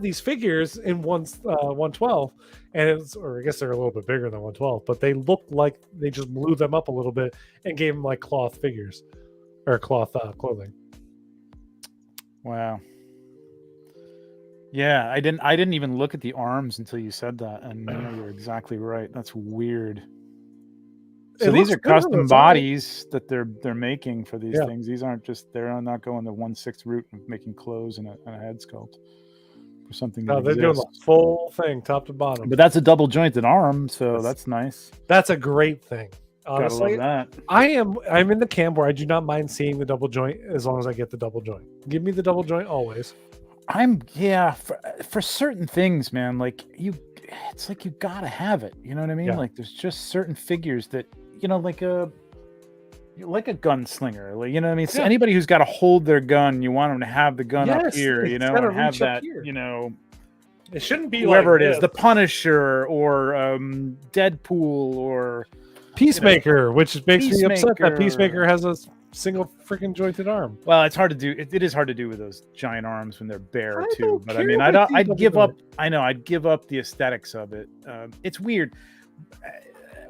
these figures in 112, and I guess they're a little bit bigger than 112, but they look like they just blew them up a little bit and gave them like cloth figures or cloth clothing. Wow. Yeah, I didn't even look at the arms until you said that, and you're exactly right. That's weird. So these are custom bodies that they're making for these things. These aren't they're not going the 1/6 route of making clothes and a head sculpt for something. No, they're doing the full thing, top to bottom. But that's a double jointed arm, so that's nice. That's a great thing. Honestly, gotta love that. I'm in the camp where I do not mind seeing the double joint as long as I get the double joint. Give me the double joint always. For certain things, man. Like it's like you gotta have it. You know what I mean? Yeah. Like there's just certain figures that like like a gunslinger, like, you know what I mean? So Yeah. anybody who's got to hold their gun, you want them to have the gun up Yes, here, it's you know, gotta and have reach up that, here. you know, It shouldn't be whoever like it is, this. the Punisher or Deadpool or Peacemaker, which makes me upset that Peacemaker. Peacemaker has a single freaking jointed arm. Well, it's hard to do. It is hard to do with those giant arms when they're bare I too. don't But I care mean, if I see I'd them give do up. it. I know I'd give up the aesthetics of it. It's weird.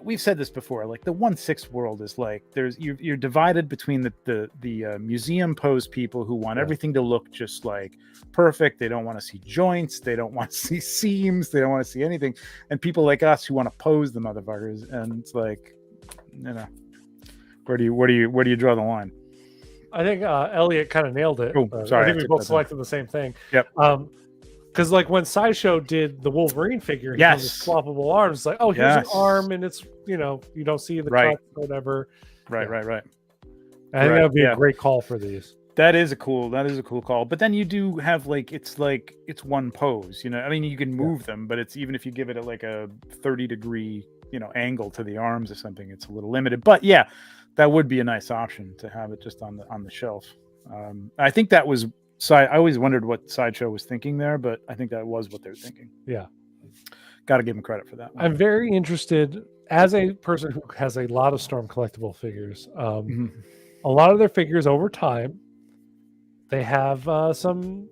We've said this before. Like the 1/6 world is like you're divided between the museum pose people who want everything to look just like perfect. They don't want to see joints. They don't want to see seams. They don't want to see anything. And people like us who want to pose the motherfuckers. And it's like, you know, where do you draw the line? I think Elliot kind of nailed it. Oh, sorry, I think we both selected the same thing. Yep. Because like when Sideshow did the Wolverine figure, he had the swappable arms. It's like, oh, here's an arm, and it's you don't see the cut or whatever. Right. I think that would be a great call for these. That is a cool call. But then you do have it's one pose, you know. I mean, you can move them, but it's even if you give it a 30-degree, angle to the arms or something, it's a little limited. But yeah, that would be a nice option to have it just on the shelf. I think that was I always wondered what Sideshow was thinking there, but I think that was what they're thinking. Yeah. Got to give them credit for that one. I'm very interested as a person who has a lot of Storm collectible figures. A lot of their figures over time, they have some,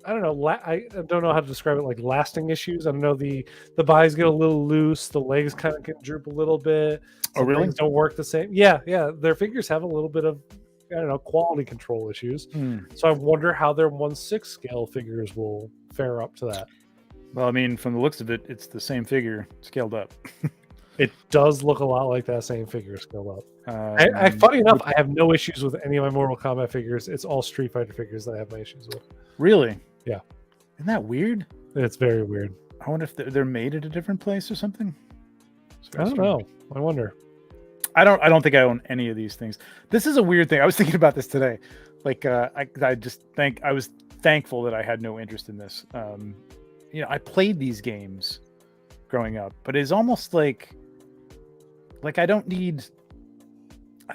I don't know, I don't know how to describe it, like lasting issues. I don't know, the bodies get a little loose, the legs kind of can droop a little bit. Oh, really? Things don't work the same. Yeah. Their figures have a little bit of, I don't know, quality control issues. So I wonder how their 1/6 scale figures will fare up to that. Well, I mean, from the looks of it, it's the same figure scaled up. It does look a lot like that same figure scaled up. Funny enough, I have no issues with any of my Mortal Kombat figures. It's all Street Fighter figures that I have my issues with. Really? Yeah. Isn't that weird? It's very weird. I wonder if they're made at a different place or something. I don't know. I wonder. I don't think I own any of these things. This is a weird thing. I was thinking about this today. I was thankful that I had no interest in this. I played these games growing up, but it's almost like I don't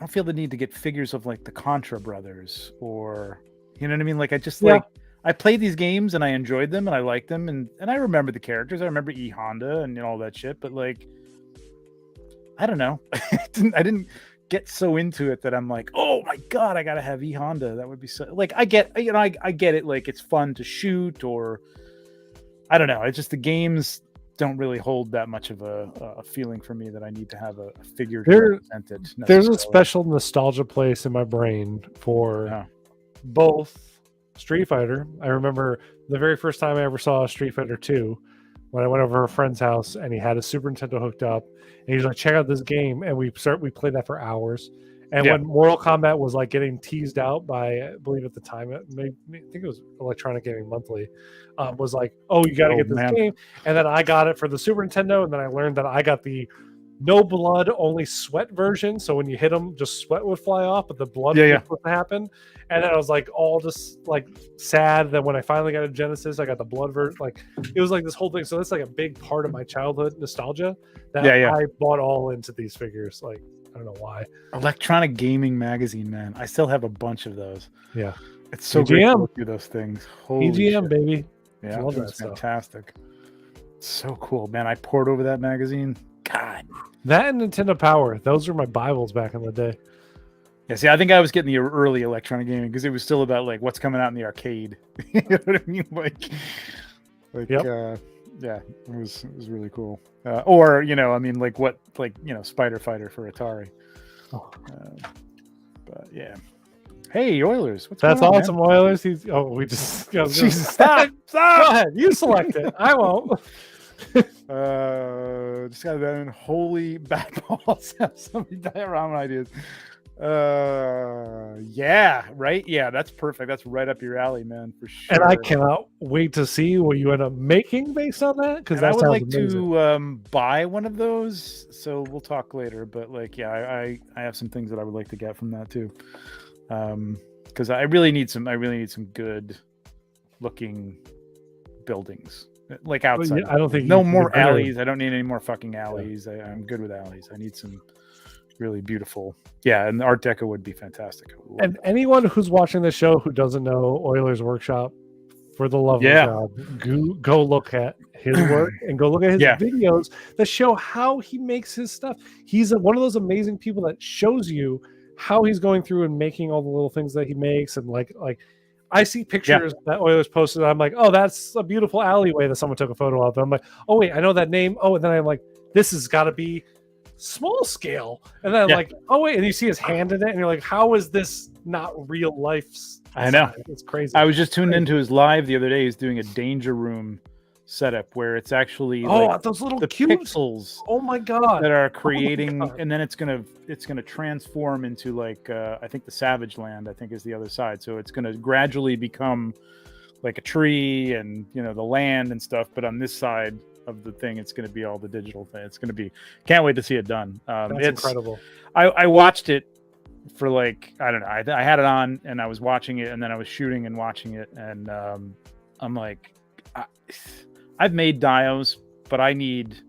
feel the need to get figures of the Contra brothers or, you know what I mean? I played these games and I enjoyed them and I liked them and I remember the characters. I remember E Honda and all that shit, but I don't know. I didn't get so into it that I'm like, oh my God, I gotta have E Honda. That would be so I get it. It's fun to shoot or I don't know. It's just the games don't really hold that much of a feeling for me that I need to have a figure to represent it. There's a special nostalgia place in my brain for both Street Fighter. I remember the very first time I ever saw Street Fighter 2 when I went over to a friend's house and he had a Super Nintendo hooked up and he was like, check out this game. And we played that for hours. And when Mortal Kombat was getting teased out by, I believe at the time, I think it was Electronic Gaming Monthly, was like, oh, you got to get this game. And then I got it for the Super Nintendo. And then I learned that I got the no blood, only sweat version. So when you hit them, just sweat would fly off, but the blood was supposed to happen. And then I was all just sad that when I finally got a Genesis, I got the blood version. It was this whole thing. So that's a big part of my childhood nostalgia that I bought all into these figures. I don't know why. Electronic Gaming Magazine, man. I still have a bunch of those. Yeah. It's so great to look through those things. Holy EGM, shit. baby. Yeah, that's fantastic. It's so cool, man. I poured over that magazine. God. That and Nintendo Power. Those were my Bibles back in the day. Yeah, see, I think I was getting the early Electronic Gaming because it was still about what's coming out in the arcade. You know what I mean? Yeah, it was really cool. Or Spider Fighter for Atari. But yeah. Hey, Oilers. That's going on, awesome, man? Oilers. We just stop. Go ahead. You select it. I won't. Just got that holy Batballs. Have some diorama ideas. That's perfect. That's right up your alley, man, for sure. And I cannot wait to see what you end up making based on that, because I would like to buy one of those, so we'll talk later. But I have some things that I would like to get from that too, because I really need some good looking buildings outside. I don't think no more alleys. I don't need any more fucking alleys. I'm good with alleys. I need some really beautiful. Yeah, and the Art Deco would be fantastic. And anyone who's watching the show who doesn't know Oilers Workshop, for the love of God, go look at his work and go look at his videos that show how he makes his stuff. He's one of those amazing people that shows you how he's going through and making all the little things that he makes. And like I see pictures that Oilers posted. I'm like, oh, that's a beautiful alleyway that someone took a photo of. And I'm like, oh wait, I know that name. Oh, and then I'm like, this has got to be small scale. And then I'm like, oh wait, and you see his hand in it, and you're like, how is this not real life? I know, it's crazy. I was just tuned into his live the other day. He's doing a Danger Room setup where it's actually those little the cubes. pixels. Oh my god! That are creating, and then it's gonna transform into like I think the Savage Land. I think is the other side. So it's gonna gradually become like a tree and the land and stuff. But on this side of the thing, it's going to be all the digital thing. It's going to be, can't wait to see it done. It's incredible. I watched it for like, I don't know. I had it on and I was watching it, and then I was shooting and watching it. And I'm like, I've made dios, but I need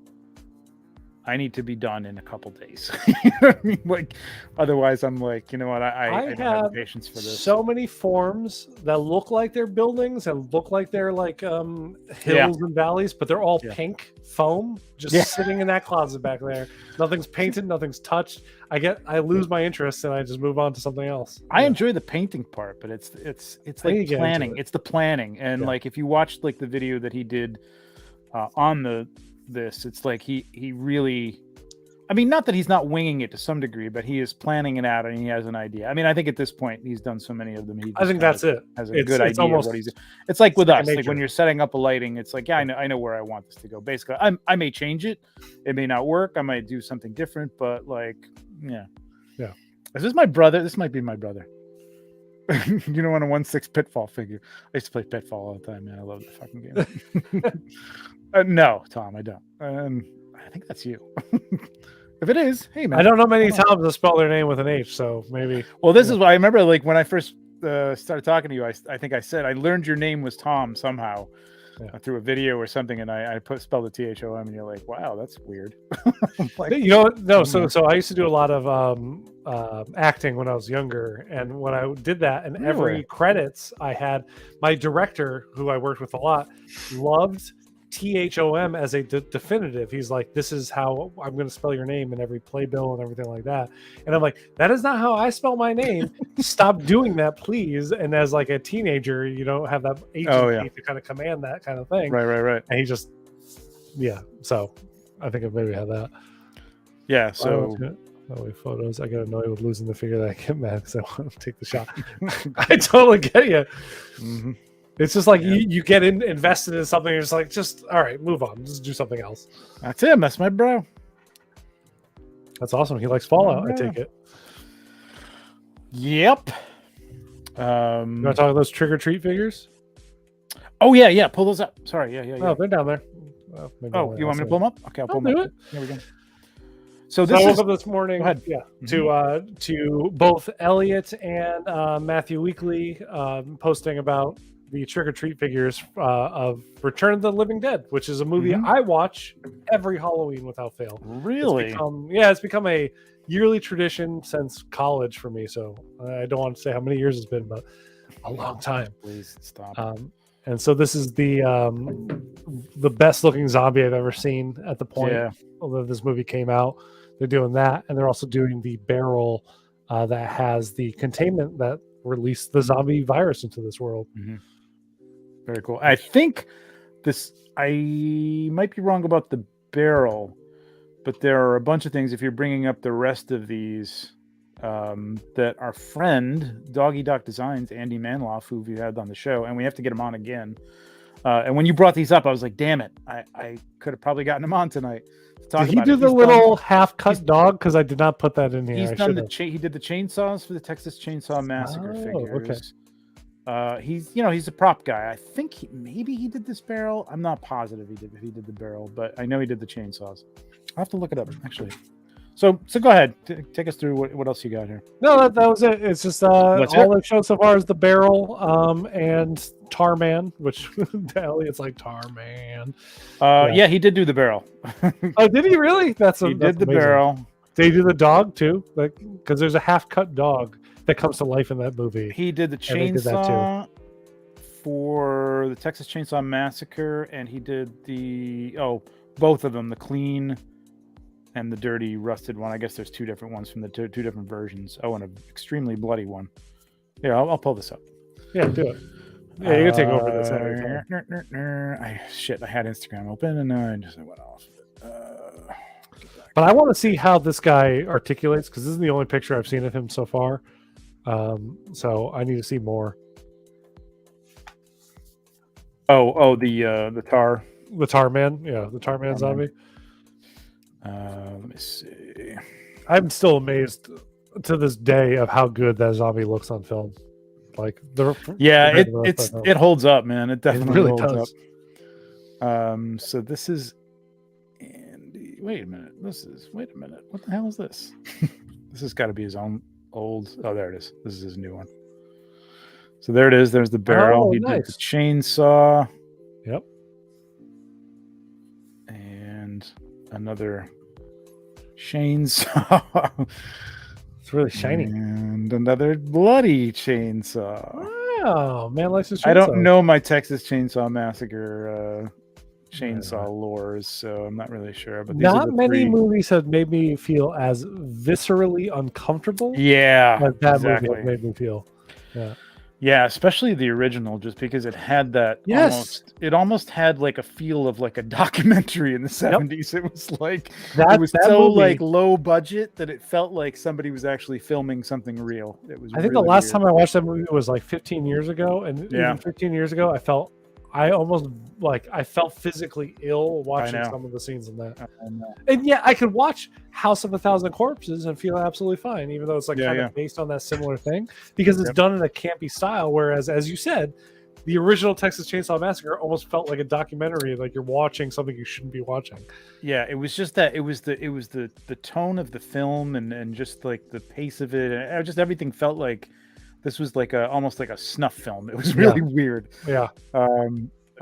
to be done in a couple days. You know what I mean? Like, otherwise I'm like, you know what? I don't have the patience for this. So many forms that look like they're buildings and look like they're like hills and valleys, but they're all pink foam just sitting in that closet back there. Nothing's painted, nothing's touched. I lose my interest and I just move on to something else. I enjoy the painting part, but it's like planning. It's the planning. And like if you watched like the video that he did on this, it's like he really, I mean, not that he's not winging it to some degree, but he is planning it out and he has an idea. I mean, I think at this point he's done so many of them. I think that's it. Has a good idea of what he's. It's like with us, like when you're setting up a lighting, it's like, I know where I want this to go. Basically, I may change it, it may not work, I might do something different, but like, yeah. Is this my brother? This might be my brother. On a 1/6 Pitfall figure. I used to play Pitfall all the time, man. I love the fucking game. No, Tom, I don't. I think that's you. If it is, hey man. I don't know many Toms that spell their name with an H, so maybe. Well, this is what I remember. Like when I first started talking to you, I think I said I learned your name was Tom somehow through a video or something, and I spelled the THOM, and you're like, wow, that's weird. Like, So I used to do a lot of acting when I was younger, and when I did that, and every credits I had, my director, who I worked with a lot, loved THOM as a definitive. He's like, this is how I'm going to spell your name in every playbill and everything like that. And I'm like, that is not how I spell my name. Stop doing that, please. And as like a teenager, you don't have that agency to kind of command that kind of thing. Right. And he just, so I think I maybe had that. Yeah. So photos. I got annoyed with losing the figure that I get mad because I want to take the shot. I totally get you. Mm-hmm. It's just like you get invested in something. You're just all right, move on. Just do something else. That's him. That's my bro. That's awesome. He likes Fallout. I take it. Yep. You want to talk about those trick or treat figures? Oh yeah. Pull those up. Sorry. Yeah. Oh, they're down there. You want me to pull them up? Okay, I'll pull them up. Here we go. So I woke up this morning, to both Elliot and Matthew Weekly posting about the trick or treat figures of Return of the Living Dead, which is a movie I watch every Halloween without fail. Really? It's become a yearly tradition since college for me. So I don't want to say how many years it's been, but a long time. Please stop. And so this is the best looking zombie I've ever seen at the point that this movie came out. They're doing that, and they're also doing the barrel that has the containment that released the zombie virus into this world. Mm-hmm. Very cool. I think I might be wrong about the barrel, but there are a bunch of things. If you're bringing up the rest of these, that our friend Doggy Doc Designs, Andy Manloff, who we had on the show, and we have to get him on again. And when you brought these up, I was like, damn it, I could have probably gotten him on tonight. Did he do the little half-cut dog? Because I did not put that in here. He's done he did the chainsaws for the Texas Chainsaw Massacre figures. Okay. He's a prop guy. I think maybe he did this barrel. I'm not positive if he did the barrel, but I know he did the chainsaws. I'll have to look it up actually. So go ahead, take us through what else you got here. No, that was it. It's just all they've shown so far is the barrel and Tarman, which Elliot's like Tarman. Yeah, he did do the barrel. Oh, did he really? He did the barrel. They do the dog too, like because there's a half-cut dog that comes to life in that movie. He did the chainsaw for the Texas Chainsaw Massacre, and he did both of them, the clean and the dirty rusted one. I guess there's two different ones from the two different versions. Oh, and an extremely bloody one. Yeah, I'll pull this up. Yeah, do it. Yeah, you can take over this. I had Instagram open and I just went off. But I want to see how this guy articulates, because this is the only picture I've seen of him so far. So I need to see more. The tar. The Tar Man, yeah, the Tar Man zombie. Let me see. I'm still amazed to this day of how good that zombie looks on film. Like it holds up, man. It definitely really holds does. up. So this is Andy. Wait a minute. What the hell is this? This has got to be his own old. Oh, there it is. This is his new one. So there it is. There's the barrel. He did the chainsaw. Yep. And another chainsaw. It's really shiny. And another bloody chainsaw. Wow, man likes his chainsaw. I don't know my Texas Chainsaw Massacre chainsaw lores, so I'm not really sure. But not many movies have made me feel as viscerally uncomfortable. Yeah, like that movie has made me feel. Yeah, especially the original, just because it had that. Yes, it almost had like a feel of like a documentary in the 70s. It was like it was so movie, like low budget that it felt like somebody was actually filming something real. It was. I think the last time I watched that movie was like 15 years ago, and even 15 years ago, I felt physically ill watching some of the scenes in that. And yeah, I could watch House of a Thousand Corpses and feel absolutely fine, even though it's like kind of based on that similar thing, because it's done in a campy style. Whereas, as you said, the original Texas Chainsaw Massacre almost felt like a documentary, like you're watching something you shouldn't be watching. Yeah, it was just that it was the tone of the film and just like the pace of it, and just everything felt like this was like almost like a snuff film. It was really weird. Yeah.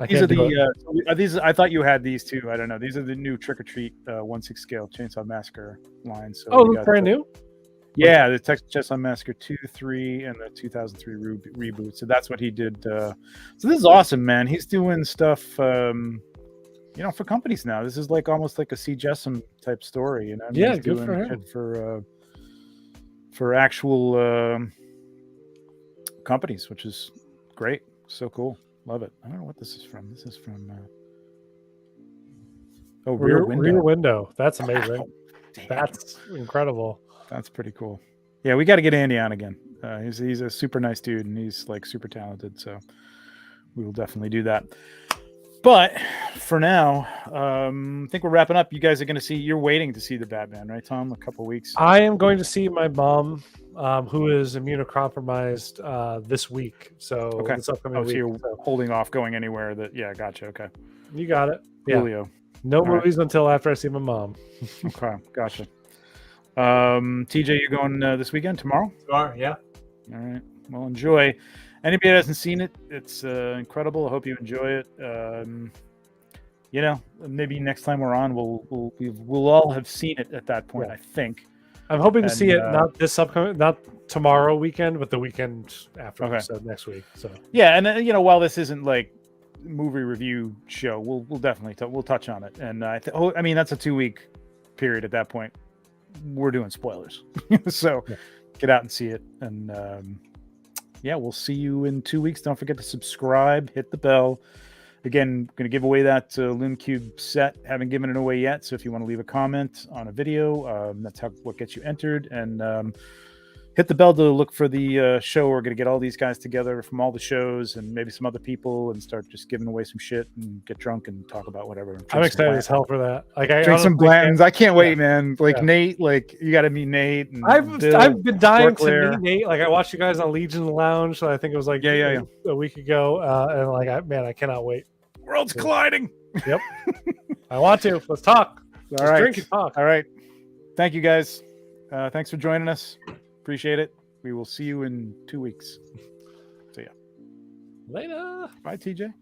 These are these. I thought you had these too. I don't know. These are the new Trick or Treat 1/6 scale Chainsaw Massacre lines. So they're brand new. Yeah, the Texas Chainsaw Massacre 2, 3, and the 2003 reboot. So that's what he did. So this is awesome, man. He's doing stuff, for companies now. This is like almost like a C. Jessam type story. You know? He's good for him. For actual companies, which is great. So cool. Love it. I don't know what this is from. This is from Rear Window. Rear Window. That's amazing. Wow. That's incredible. That's pretty cool. Yeah, we got to get Andy on again. He's a super nice dude, and he's like super talented. So we will definitely do that. But for now, I think we're wrapping up. You guys are going to see. You're waiting to see the Batman, right, Tom? A couple weeks. I am going to see my mom, who is immunocompromised, this week. So this upcoming week. So you're holding off going anywhere. Gotcha. Okay, you got it. Yeah. Julio. No movies until after I see my mom. Okay, gotcha. TJ, you're going this weekend, tomorrow? Tomorrow, yeah. All right. Well, enjoy. Anybody that hasn't seen it, it's incredible. I hope you enjoy it. Maybe next time we're on, we'll all have seen it at that point. I think. I'm hoping to see it not tomorrow weekend, but the weekend after. Okay. So next week. So yeah, and while this isn't like movie review show, we'll definitely we'll touch on it. And that's a 2-week period at that point. We're doing spoilers, so get out and see it. And we'll see you in 2 weeks. Don't forget to subscribe, hit the bell. Again, going to give away that Loom Cube set. Haven't given it away yet, so if you want to leave a comment on a video, that's what gets you entered. And hit the bell to look for the show. We're going to get all these guys together from all the shows and maybe some other people and start just giving away some shit and get drunk and talk about whatever. I'm excited as hell for that. Like, drink some Blanton's. I can't wait, man. Like Nate, like you got to meet Nate. And I've been dying to meet Nate. Like I watched you guys on Legion Lounge. So I think it was like a week ago. And like, I cannot wait. Worlds colliding. Yep. I want to. Let's talk. Let's drink and talk. All right. Thank you guys. Thanks for joining us. Appreciate it. We will see you in 2 weeks. See ya. Later. Bye, TJ.